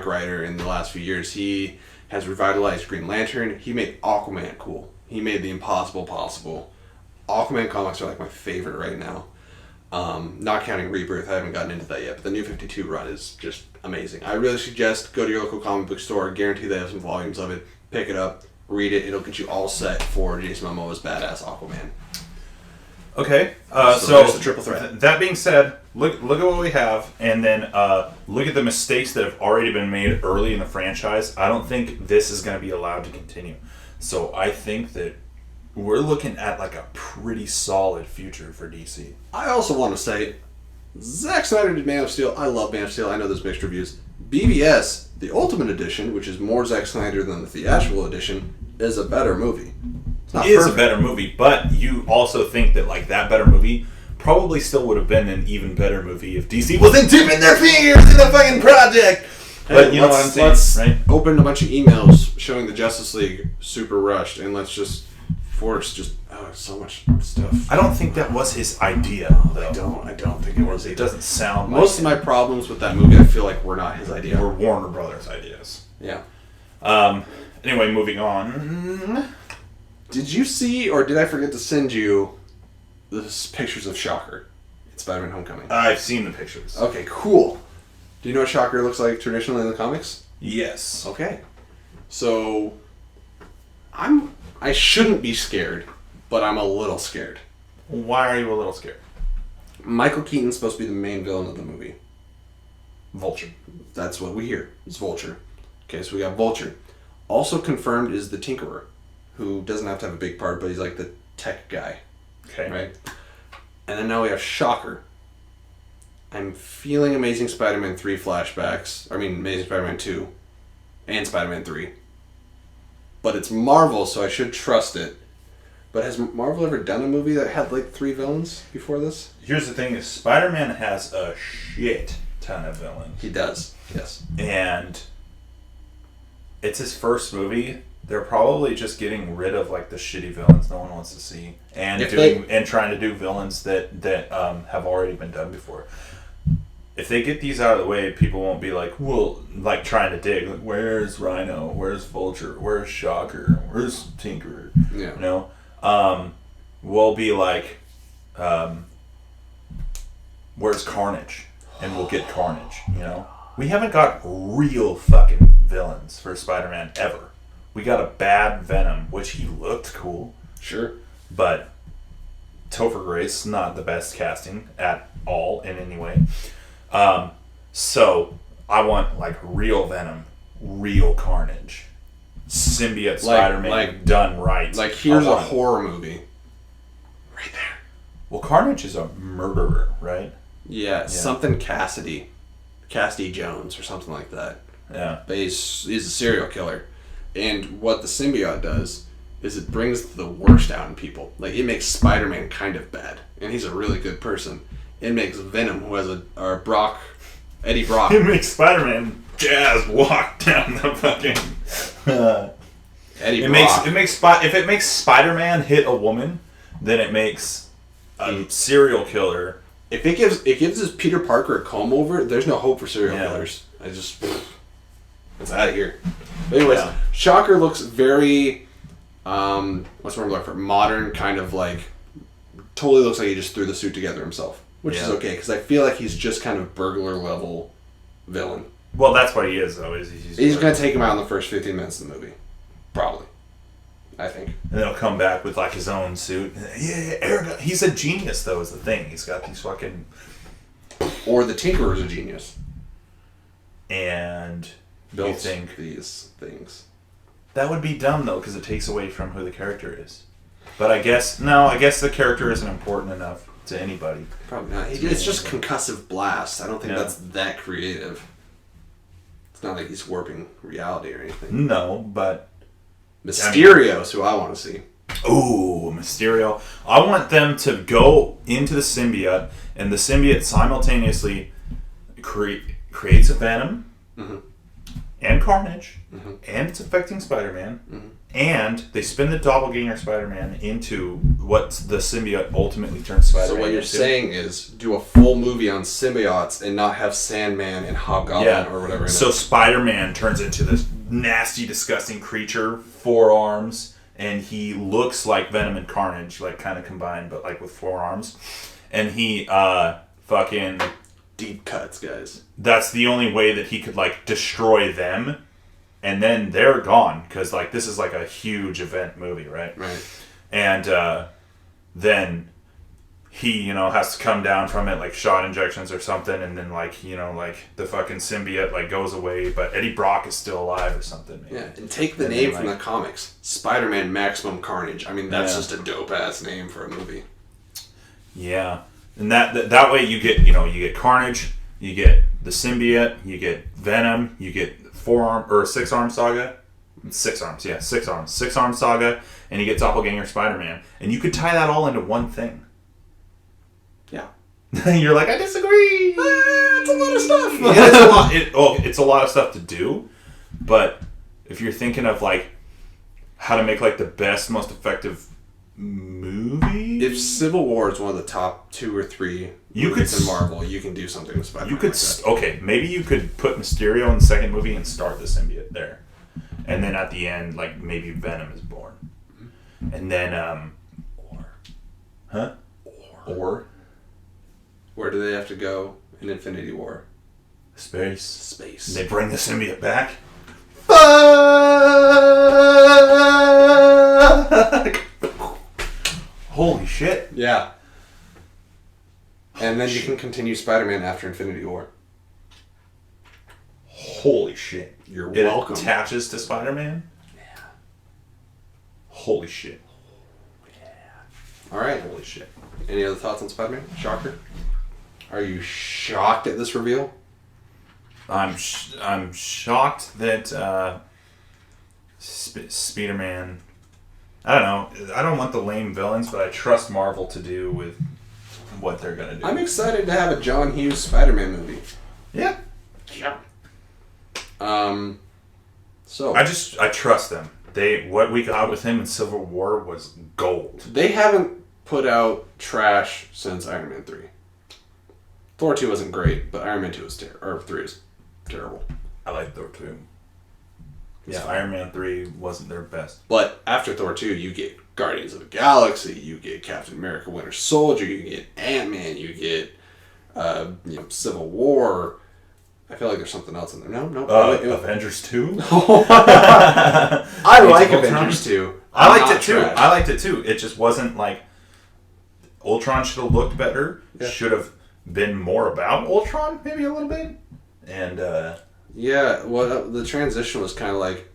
S3: writer in the last few years. He has revitalized Green Lantern. He made Aquaman cool. He made the impossible possible. Aquaman comics are like my favorite right now. Not counting Rebirth, I haven't gotten into that yet, but the New 52 run is just amazing. I really suggest go to your local comic book store, guarantee they have some volumes of it, pick it up, read it, it'll get you all set for Jason Momoa's badass Aquaman.
S1: Okay,
S3: so there's the triple threat.
S1: That being said, look at what we have, and then look at the mistakes that have already been made early in the franchise. I don't think this is going to be allowed to continue. So I think that we're looking at like a pretty solid future for DC.
S3: I also want to say, Zack Snyder did Man of Steel. I love Man of Steel. I know there's mixed reviews. BVS, the Ultimate Edition, which is more Zack Snyder than the theatrical edition, is a better movie.
S1: It is a better movie, but you also think that like that better movie probably still would have been an even better movie if DC wasn't dipping their fingers in the fucking project. But
S3: Hey,
S1: you know what I'm saying,
S3: let's
S1: right?
S3: open a bunch of emails showing the Justice League super rushed, and let's just force so much stuff.
S1: I don't think that was his idea, though.
S3: I don't think it was
S1: It
S3: either.
S1: doesn't sound
S3: Most of my problems with that movie, I feel like, were not his idea.
S1: were Warner Brothers ideas.
S3: Yeah.
S1: Anyway, moving on.
S3: Did you see, or did I forget to send you the pictures of Shocker in Spider-Man Homecoming?
S1: I've seen the pictures.
S3: Okay, cool. Do you know what Shocker looks like traditionally in the comics?
S1: Yes.
S3: Okay. So, I shouldn't be scared, but I'm a little scared.
S1: Why are you a little scared?
S3: Michael Keaton's supposed to be the main villain of the movie.
S1: Vulture.
S3: That's what we hear. It's Vulture. Okay, so we got Vulture. Also confirmed is the Tinkerer, who doesn't have to have a big part, but he's like the tech guy.
S1: Okay.
S3: Right? And then now we have Shocker. I'm feeling Amazing Spider-Man 3 flashbacks. Amazing Spider-Man 2 and Spider-Man 3. But it's Marvel, so I should trust it. But has Marvel ever done a movie that had like 3 villains before this?
S1: Here's the thing: is Spider-Man has a shit ton of villains.
S3: He does, yes.
S1: And it's his first movie. They're probably just getting rid of like the shitty villains no one wants to see, and trying to do villains that have already been done before. If they get these out of the way, people won't be like, well, like trying to dig. Like, where's Rhino? Where's Vulture? Where's Shocker? Where's Tinkerer?
S3: Yeah.
S1: You know, we'll be like, where's Carnage? And we'll get Carnage. You know, we haven't got real fucking villains for Spider-Man ever. We got a bad Venom, which he looked cool.
S3: Sure.
S1: But Topher Grace, not the best casting at all in any way. So I want like real Venom, real Carnage, symbiote Spider-Man done right.
S3: Like here's a horror movie. Right there.
S1: Well, Carnage is a murderer, right?
S3: Yeah, something Cassidy Jones or something like that.
S1: Yeah.
S3: But he's a serial killer. And what the symbiote does is it brings the worst out in people. Like, it makes Spider-Man kind of bad. And he's a really good person. It makes Venom, who has Eddie Brock.
S1: It makes Spider-Man jazz walk down the fucking...
S3: Eddie Brock.
S1: If it makes Spider-Man hit a woman, then it makes a serial killer.
S3: If it gives this Peter Parker a comb over, there's no hope for serial killers. It's out of here. But anyways, Shocker looks very, what's the word I'm looking for? Modern, kind of like, totally looks like he just threw the suit together himself. Which is okay, because I feel like he's just kind of burglar level villain.
S1: Well, that's what he is, though.
S3: He's going to take him out in the first 15 minutes of the movie. Probably. I think.
S1: And then he'll come back with like his own suit. Yeah, he's a genius, though, is the thing. He's got these fucking...
S3: Or the Tinkerer's a genius.
S1: And...
S3: Built these things.
S1: That would be dumb, though, because it takes away from who the character is. But I guess the character isn't important enough to anybody.
S3: Probably not. It's just concussive blast. I don't think that's that creative. It's not like he's warping reality or anything.
S1: No, but...
S3: Mysterio's who I want to see.
S1: Ooh, Mysterio. I want them to go into the symbiote, and the symbiote simultaneously creates a Venom and Carnage, and it's affecting Spider-Man, and they spin the doppelganger Spider-Man into what the symbiote ultimately turns Spider-Man into.
S3: So what you're saying is do a full movie on symbiotes and not have Sandman and Hobgoblin or whatever.
S1: So Spider-Man turns into this nasty, disgusting creature, 4 arms, and he looks like Venom and Carnage, like kind of combined, but like with 4 arms. And he fucking...
S3: Deep cuts, guys.
S1: That's the only way that he could like destroy them, and then they're gone, because like this is like a huge event movie, right?
S3: Right.
S1: And then he, has to come down from it, like shot injections or something, and then like, like the fucking symbiote like goes away, but Eddie Brock is still alive or something. Maybe.
S3: Yeah, and take the name from the comics, Spider-Man Maximum Carnage. I mean, that's just a dope ass name for a movie.
S1: Yeah. And that way you get Carnage, you get the symbiote, you get Venom, you get 6-arm saga. 6 arms, yeah, 6 arms. 6-arm saga, and you get Doppelganger Spider-Man. And you could tie that all into one thing.
S3: Yeah.
S1: You're like, I disagree!
S3: It's a lot of stuff!
S1: It's a lot of stuff to do, but if you're thinking of like how to make like the best, most effective movie,
S3: if Civil War is one of the top 2 or 3 movies in Marvel, you can do something with Spider-Man.
S1: You could maybe you could put Mysterio in the second movie and start the symbiote there, and then at the end, like maybe Venom is born, and then or
S3: where do they have to go in Infinity War?
S1: Space.
S3: And
S1: they bring the symbiote back. Holy shit.
S3: Yeah. And then you can continue Spider-Man after Infinity War.
S1: Holy shit.
S3: You're welcome.
S1: It attaches to Spider-Man?
S3: Yeah.
S1: Holy shit.
S3: Yeah. Alright.
S1: Holy shit.
S3: Any other thoughts on Spider-Man? Shocker? Are you shocked at this reveal?
S1: I'm shocked that Spider-Man... I don't know. I don't want the lame villains, but I trust Marvel to do with what they're going to do.
S3: I'm excited to have a John Hughes Spider-Man movie.
S1: Yeah.
S3: Yeah. So
S1: I trust them. What we got with him in Civil War was gold.
S3: They haven't put out trash since Iron Man 3. Thor 2 wasn't great, but Iron Man 2 was 3 is terrible.
S1: I like Thor 2. Yeah, Iron Man 3 wasn't their best.
S3: But after Thor 2, you get Guardians of the Galaxy, you get Captain America Winter Soldier, you get Ant-Man, you get Civil War. I feel like there's something else in there. No.
S1: Avengers 2?
S3: I like Avengers 2.
S1: I liked it too. It just wasn't like... Ultron should have looked better. Yeah. Should have been more about Ultron, maybe a little bit. And...
S3: Yeah, well, the transition was kind of like,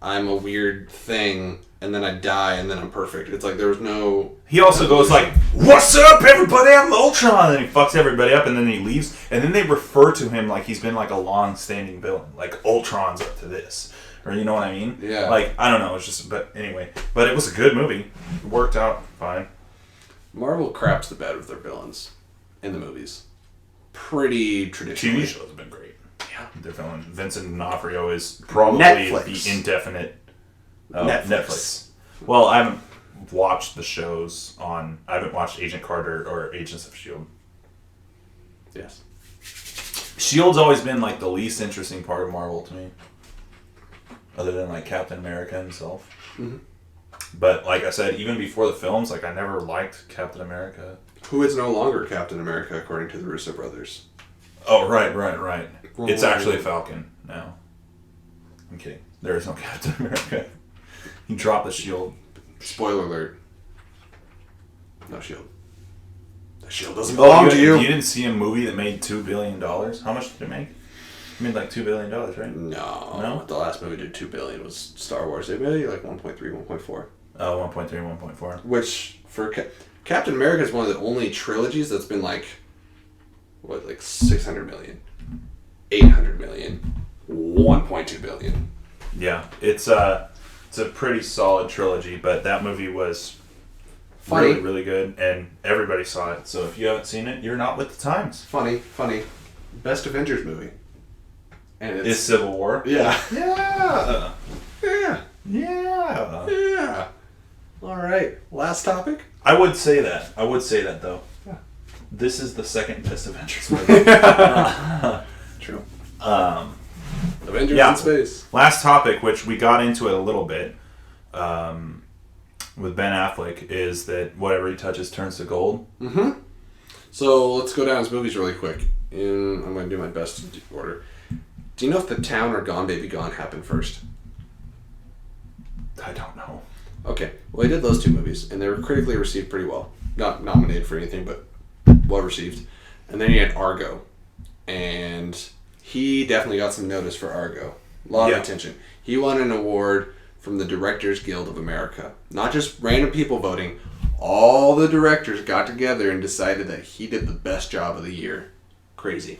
S3: I'm a weird thing, and then I die, and then I'm perfect. It's like there was no...
S1: He also goes like, "What's up, everybody? I'm Ultron," and he fucks everybody up, and then he leaves, and then they refer to him like he's been like a long-standing villain, like Ultron's up to this, or you know what I mean?
S3: Yeah.
S1: Like, I don't know. It's just, but anyway, but it was a good movie. It worked out fine.
S3: Marvel craps the bed with their villains in the movies. Pretty traditional.
S1: TV shows have been great.
S3: Yeah.
S1: Their villain Vincent D'Onofrio is probably
S3: Netflix.
S1: the indefinite
S3: Netflix.
S1: Well, I haven't watched the shows on. I haven't watched Agent Carter or Agents of S.H.I.E.L.D.
S3: Yes.
S1: S.H.I.E.L.D's always been like the least interesting part of Marvel to me, other than like Captain America himself.
S3: Mm-hmm.
S1: But like I said, even before the films, like I never liked Captain America.
S3: Who is no longer Captain America, according to the Russo brothers.
S1: Oh, right. It's actually
S3: Right.
S1: Falcon now. I'm kidding. There is no Captain America. He dropped the shield.
S3: Spoiler alert. No shield. The shield doesn't belong to you.
S1: You didn't see a movie that made $2 billion? How much did it make? It made like $2 billion, right?
S3: No. The last movie did $2 billion was Star Wars. They made like 1.3, 1.4.
S1: Oh, 1.3, 1.4.
S3: Which, for Captain America is one of the only trilogies that's been like, what, like 600 million, 800 million, 1.2 billion.
S1: Yeah, it's a pretty solid trilogy, but that movie was
S3: Funny.
S1: really, really good, and everybody saw it. So if you haven't seen it, you're not with the times.
S3: Funny. Best Avengers movie. And
S1: Is Civil War?
S3: Yeah.
S1: Yeah.
S3: Yeah.
S1: Yeah.
S3: Yeah. All right. Last topic.
S1: I would say that, though.
S3: Yeah.
S1: This is the second best Avengers movie.
S3: True.
S4: Avengers
S1: Yeah.
S4: in space.
S1: Last topic, which we got into it a little bit with Ben Affleck, is that whatever he touches turns to gold.
S3: Mm-hmm. So let's go down his movies really quick. And I'm going to do my best to do order. Do you know if The Town or Gone Baby Gone happened first?
S1: I don't know.
S3: Okay. Well, he did those two movies, and they were critically received pretty well. Not nominated for anything, but well received. And then he had Argo. And he definitely got some notice for Argo. A lot of attention. He won an award from the Directors Guild of America. Not just random people voting. All the directors got together and decided that he did the best job of the year. Crazy.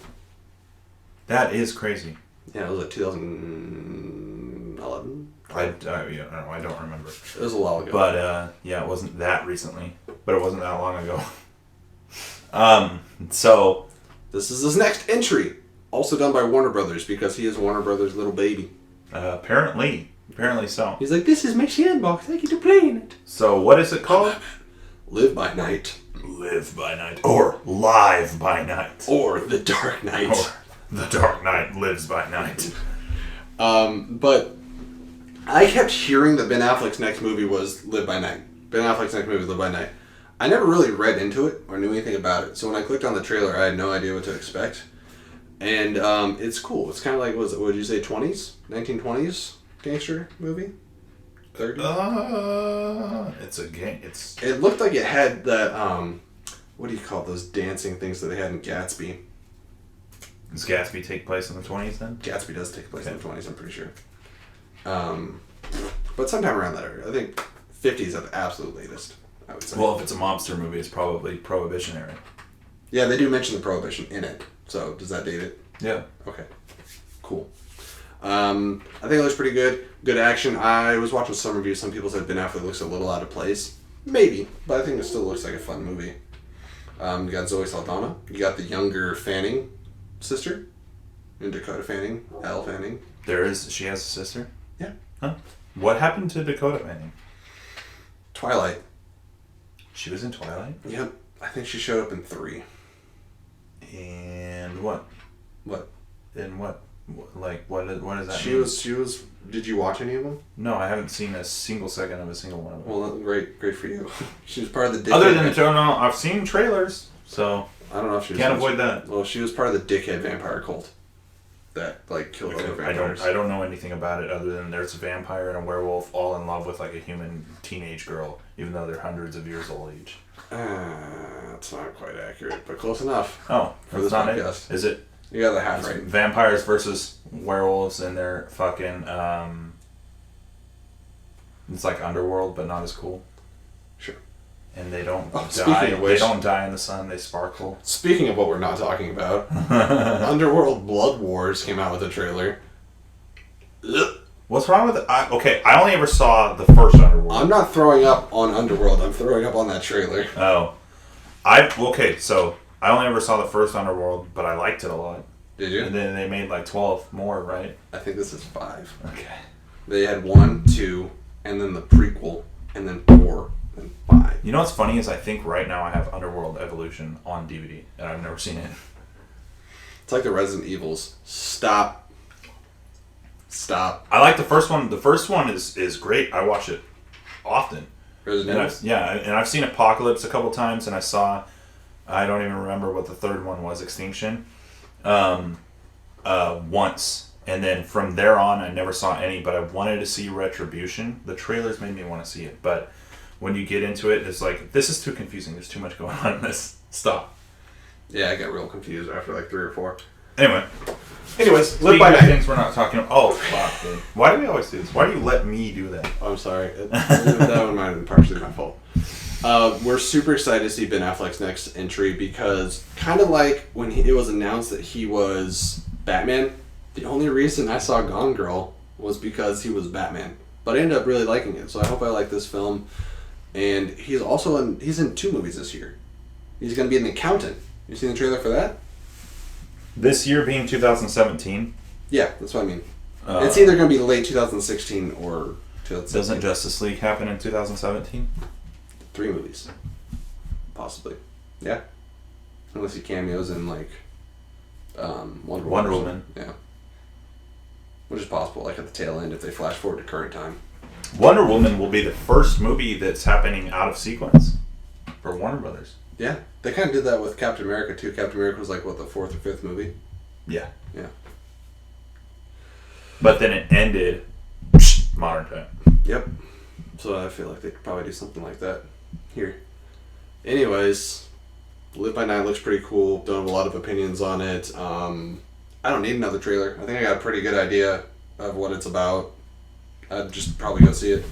S1: That is crazy.
S3: Yeah, it was like 2011.
S1: I don't remember.
S3: It was a while ago.
S1: But yeah, it wasn't that recently, but it wasn't that long ago. So
S3: this is his next entry, also done by Warner Brothers because he is Warner Brothers' little baby.
S1: apparently so.
S3: He's like, this is my sandbox. I get to play in it.
S1: So what is it called?
S3: Live by Night,
S1: Live by Night, or Live by Night,
S3: or The Dark Knight.
S1: or The Dark Knight Lives by Night.
S3: But I kept hearing that Ben Affleck's next movie was Live by Night. Ben Affleck's next movie was Live by Night. I never really read into it or knew anything about it. So when I clicked on the trailer, I had no idea what to expect. And it's cool. It's kind of like, what did you say, 20s? 1920s gangster movie? 30s?
S1: It's a game.
S3: It looked like it had that, what do you call those dancing things that they had in Gatsby?
S1: Does Gatsby take place in the 20s then?
S3: Gatsby does take place in the 20s, I'm pretty sure. But sometime around that area. I think 50s at the absolute latest, I would say.
S1: Well, if it's a mobster movie, it's probably Prohibitionary.
S3: Yeah, they do mention the Prohibition in it. So, does that date it?
S1: Yeah.
S3: Okay. Cool. I think it looks pretty good. Good action. I was watching some reviews. Some people said Ben Affleck looks a little out of place. Maybe. But I think it still looks like a fun movie. You got Zoe Saldana. You got the younger Fanning sister. And Dakota Fanning. Elle Fanning.
S1: She has a sister?
S3: Yeah.
S1: Huh? What happened to Dakota Fanning?
S3: Twilight.
S1: She was in Twilight?
S3: Yep. I think she showed up in 3.
S1: And what?
S3: What?
S1: And what? Like, what does that
S3: She
S1: mean?
S3: was... Did you watch any of them?
S1: No, I haven't seen a single second of a single one of them.
S3: Well, great for you. She was part of the...
S1: Other than I've seen trailers, so
S3: I don't know if she was...
S1: can't avoid that.
S3: Well, she was part of the dickhead vampire cult that, like, killed other vampires.
S1: I don't know anything about it other than there's a vampire and a werewolf all in love with like a human teenage girl, even though they're hundreds of years old each.
S3: That's not quite accurate, but close enough.
S1: Oh,
S3: For
S1: that's
S3: this
S1: not
S3: podcast.
S1: it? Is it?
S3: You got the half right.
S1: Vampires versus werewolves and their fucking It's like Underworld, but not as cool.
S3: Sure.
S1: And they don't die.
S3: Speaking of which,
S1: they don't die in the sun. They sparkle.
S3: Speaking of what we're not talking about, Underworld Blood Wars came out with a trailer.
S1: What's wrong with it? I only ever saw the first Underworld.
S3: I'm not throwing up on Underworld. I'm throwing up on that trailer.
S1: Oh. So I only ever saw the first Underworld, but I liked it a lot.
S3: Did you?
S1: And then they made like 12 more, right?
S3: I think this is 5.
S1: Okay.
S3: They had 1, 2, and then the prequel, and then 4, and 5.
S1: You know what's funny is I think right now I have Underworld Evolution on DVD, and I've never seen it.
S3: It's like the Resident Evils. Stop.
S1: I like the first one. The first one is great. I watch it often.
S3: Resident Evil?
S1: And I've seen Apocalypse a couple times, and I don't even remember what the third one was, Extinction, once. And then from there on, I never saw any, but I wanted to see Retribution. The trailers made me want to see it, but when you get into it, it's like, this is too confusing. There's too much going on in this. Stop.
S3: Yeah, I got real confused after like 3 or 4.
S1: Anyways,
S3: Live by
S1: night.
S3: night.
S1: Things we're not talking about. Oh, fuck, dude. Why do we always do this? Why do you let me do that?
S3: Oh, I'm sorry. That one might have been partially my fault. We're super excited to see Ben Affleck's next entry because kind of like when it was announced that he was Batman, the only reason I saw Gone Girl was because he was Batman. But I ended up really liking it, so I hope I like this film. And he's also he's in 2 movies this year. He's going to be an accountant. You seen the trailer for that?
S1: This year being 2017.
S3: Yeah, that's what I mean. It's either going to be late 2016 or 2017.
S1: Doesn't Justice League happen in 2017?
S3: 3 movies. Possibly. Yeah. Unless he cameos in, like, Wonder
S1: Woman.
S3: Yeah. Which is possible, like, at the tail end if they flash forward to current time.
S1: Wonder Woman will be the first movie that's happening out of sequence for Warner Brothers.
S3: Yeah. They kind of did that with Captain America, too. Captain America was, like, what, the 4th or 5th movie?
S1: Yeah.
S3: Yeah.
S1: But then it ended modern time.
S3: Yep. So I feel like they could probably do something like that here. Anyways, Live by Night looks pretty cool. Don't have a lot of opinions on it. I don't need another trailer. I think I got a pretty good idea of what it's about. I'd just probably go see it.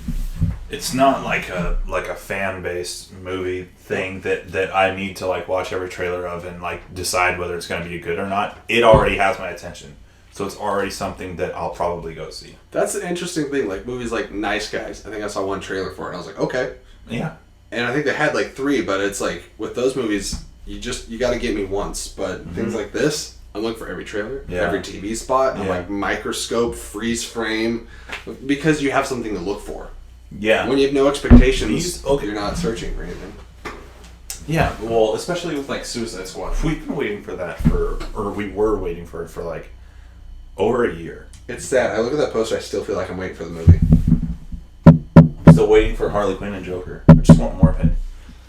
S1: It's not like a fan-based movie thing that I need to like watch every trailer of and like decide whether it's going to be good or not. It already has my attention. So it's already something that I'll probably go see.
S3: That's an interesting thing. Like movies like Nice Guys. I think I saw 1 trailer for it and I was like, okay.
S1: Yeah.
S3: And I think they had like 3, but it's like with those movies, you got to get me once. But things like this, I'm looking for every trailer, every TV spot. I'm like microscope, freeze frame, because you have something to look for.
S1: Yeah.
S3: When you have no expectations, you're not searching for anything.
S1: Yeah, well, especially with like Suicide Squad. We've been waiting for that we were waiting for it for like over a year.
S3: It's sad. I look at that poster, I still feel like I'm waiting for the movie.
S1: I'm still waiting for Harley Quinn and Joker. I just want more of it.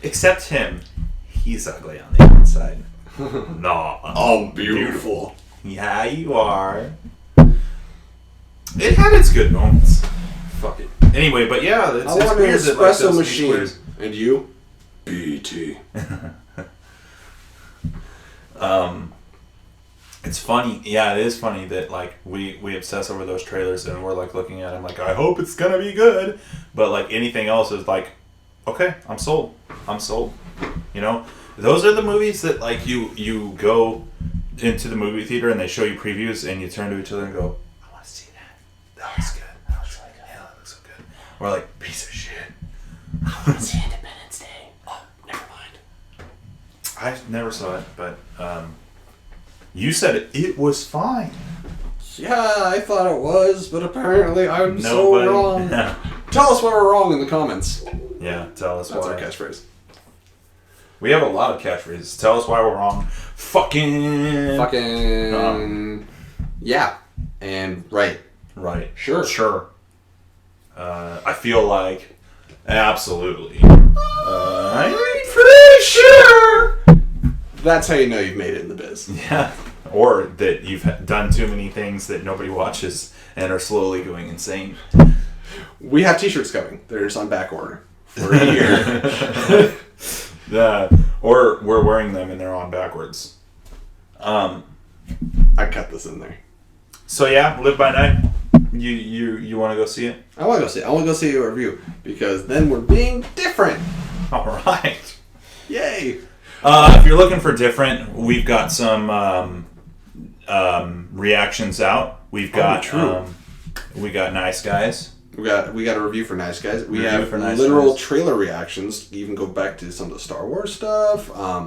S1: Except him. He's ugly on the inside. No.
S3: Oh, beautiful.
S1: Yeah, you are. It had its good moments. Fuck it. Anyway, but yeah, it's
S3: I want an
S1: weird that, like,
S3: espresso
S1: those
S3: machine.
S1: players-
S3: And you? BT.
S1: It's funny. Yeah, it is funny that like we obsess over those trailers and we're like looking at them like, I hope it's gonna be good, but like anything else is like, okay, I'm sold. You know, those are the movies that like you go into the movie theater and they show you previews and you turn to each other and go, I want to see that. That looks good. That looks really good. Yeah, that looks so good. Or like, piece of shit.
S3: I want to see Independence Day. Oh, never mind.
S1: I never saw it, but you said it was fine.
S3: Yeah, I thought it was, but apparently I'm so wrong. Tell us why we're wrong in the comments.
S1: Yeah, tell us
S3: That's
S1: why.
S3: our catchphrase.
S1: We have a lot of catchphrases. Tell us why we're wrong. Fucking.
S3: Yeah. And right.
S1: Right.
S3: Sure.
S1: I feel like absolutely. I'm pretty sure.
S3: That's how you know you've made it in the biz.
S1: Yeah. Or that you've done too many things that nobody watches and are slowly going insane.
S3: We have t-shirts coming. They're just on back order for a year.
S1: Or we're wearing them and they're on backwards.
S3: I cut this in there.
S1: So yeah, Live by Night. You want to go see it?
S3: I want to go see it. I want to go see a review because then we're being different.
S1: All right.
S3: Yay!
S1: If you're looking for different, we've got some reactions out. We've got we got Nice Guys.
S3: We got a review for Nice Guys. We
S1: Review
S3: have
S1: for Nice
S3: literal
S1: Guys.
S3: trailer reactions. You can go back to some of the Star Wars stuff,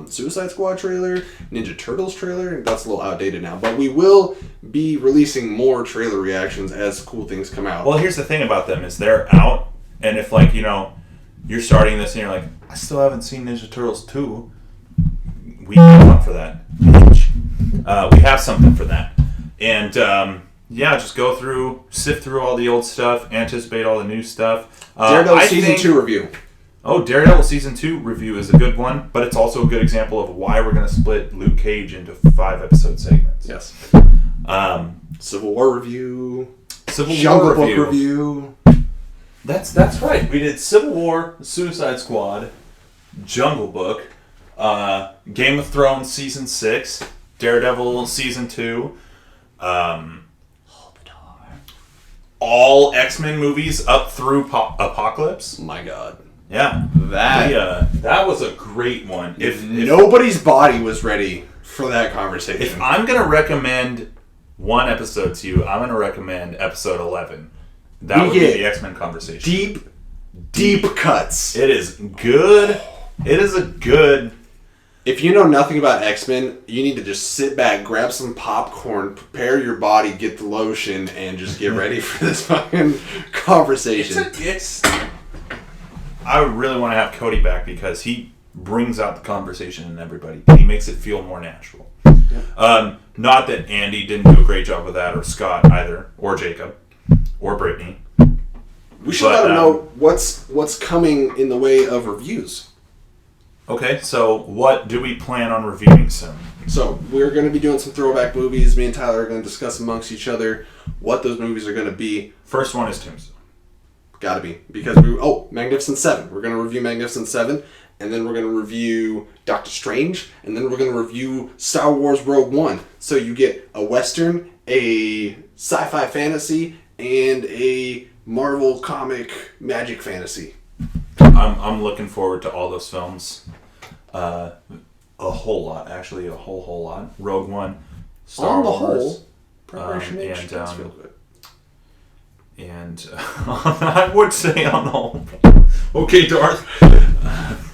S3: Suicide Squad trailer, Ninja Turtles trailer. That's a little outdated now, but we will be releasing more trailer reactions as cool things come out.
S1: Well, here's the thing about them is they're out, and if you're starting this and you're like, I still haven't seen Ninja Turtles 2, we have one for that. We have something for that, and just go through, sift through all the old stuff, anticipate all the new stuff.
S3: Daredevil Season 2 review.
S1: Oh, Daredevil Season 2 review is a good one, but it's also a good example of why we're going to split Luke Cage into 5-episode segments.
S3: Yes. Civil War review.
S1: Jungle
S3: Book review.
S1: That's right. We did Civil War, Suicide Squad, Jungle Book, Game of Thrones Season 6, Daredevil Season 2, all X-Men movies up through Apocalypse.
S3: My God.
S1: Yeah, that was a great one. If
S3: nobody's body was ready for that conversation.
S1: If I'm going to recommend one episode to you, I'm going to recommend episode 11. That would be the X-Men conversation.
S3: Deep cuts.
S1: It is good. It is a good...
S3: If you know nothing about X-Men, you need to just sit back, grab some popcorn, prepare your body, get the lotion, and just get ready for this fucking conversation.
S1: I really want to have Cody back because he brings out the conversation in everybody. And he makes it feel more natural. Yeah. Not that Andy didn't do a great job with that, or Scott either, or Jacob, or Brittany.
S3: We should let them know what's coming in the way of reviews.
S1: Okay, so what do we plan on reviewing soon?
S3: So we're going to be doing some throwback movies. Me and Tyler are going to discuss amongst each other what those movies are going to be.
S1: First one is Tombstone.
S3: Gotta be. Because Magnificent 7. We're going to review Magnificent 7. And then we're going to review Doctor Strange. And then we're going to review Star Wars Rogue One. So you get a Western, a sci-fi fantasy, and a Marvel comic magic fantasy.
S1: I'm looking forward to all those films. A whole lot, actually, a whole lot. Rogue One, Star Wars.
S3: Whole, preparation
S1: and
S3: feel good.
S1: And I would say on the whole. Okay, Darth.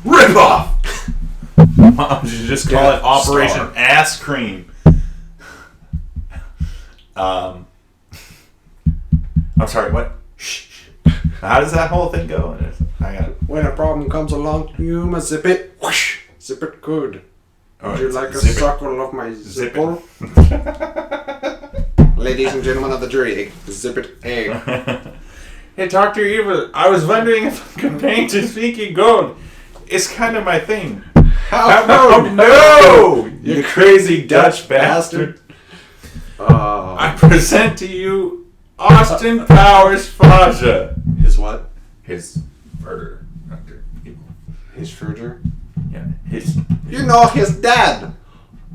S1: Rip off! Why don't you just call it Operation Ass Cream? I'm sorry, what? Shh. How does that whole thing go? I got it.
S3: When a problem comes along, you must zip it. Whoosh! Zip it good. Would you like a
S1: zip
S3: suckle of my zipper? Ladies and gentlemen of the jury, zip it egg.
S1: Hey, Dr. Evil, I was wondering if I could paint and speak in gold. It's kind of my thing. No! You crazy Dutch bastard. I present to you Austin Powers Faja.
S3: His what?
S1: His murder, Dr. Evil.
S3: His Furger?
S1: Yeah, his...
S3: You know his dad.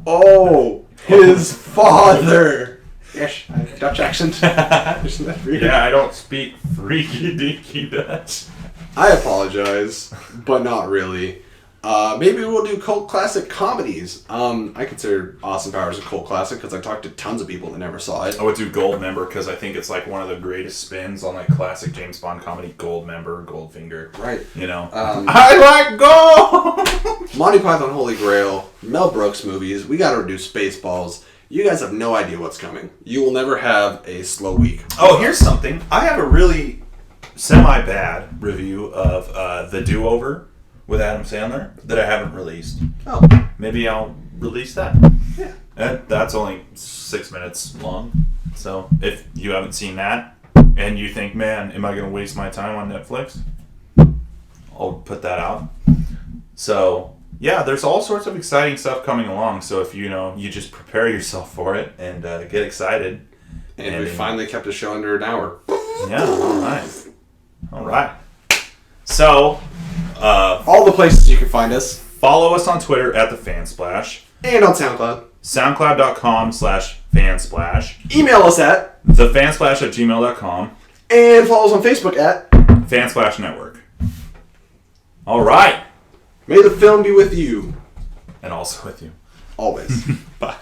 S3: Oh, his father. Yes, Dutch accent. Isn't that weird?
S1: Yeah, I don't speak freaky deaky Dutch.
S3: I apologize, but not really. Maybe we'll do cult classic comedies. I consider Austin Powers a cult classic because I talked to tons of people that never saw it.
S1: I would do Goldmember because I think it's like one of the greatest spins on like classic James Bond comedy. Goldmember, Goldfinger.
S3: Right.
S1: You know.
S3: I like gold! Monty Python Holy Grail, Mel Brooks movies. We gotta do Spaceballs. You guys have no idea what's coming. You will never have a slow week.
S1: Oh, here's something. I have a really semi-bad review of The Do-Over with Adam Sandler that I haven't released.
S3: Oh.
S1: Maybe I'll release that.
S3: Yeah.
S1: That's only 6 minutes long. So if you haven't seen that and you think, man, am I going to waste my time on Netflix? I'll put that out. So, yeah, there's all sorts of exciting stuff coming along. So if you just prepare yourself for it and get excited.
S3: And we finally kept the show under an hour.
S1: Yeah, all right. So,
S3: all the places you can find us.
S1: Follow us on Twitter at TheFanSplash.
S3: And on SoundCloud.
S1: SoundCloud.com/ Fansplash.
S3: Email us at
S1: TheFansplash@gmail.com.
S3: and follow us on Facebook at
S1: Fansplash Network. All right.
S3: May the film be with you
S1: And also with you.
S3: always.
S1: Bye.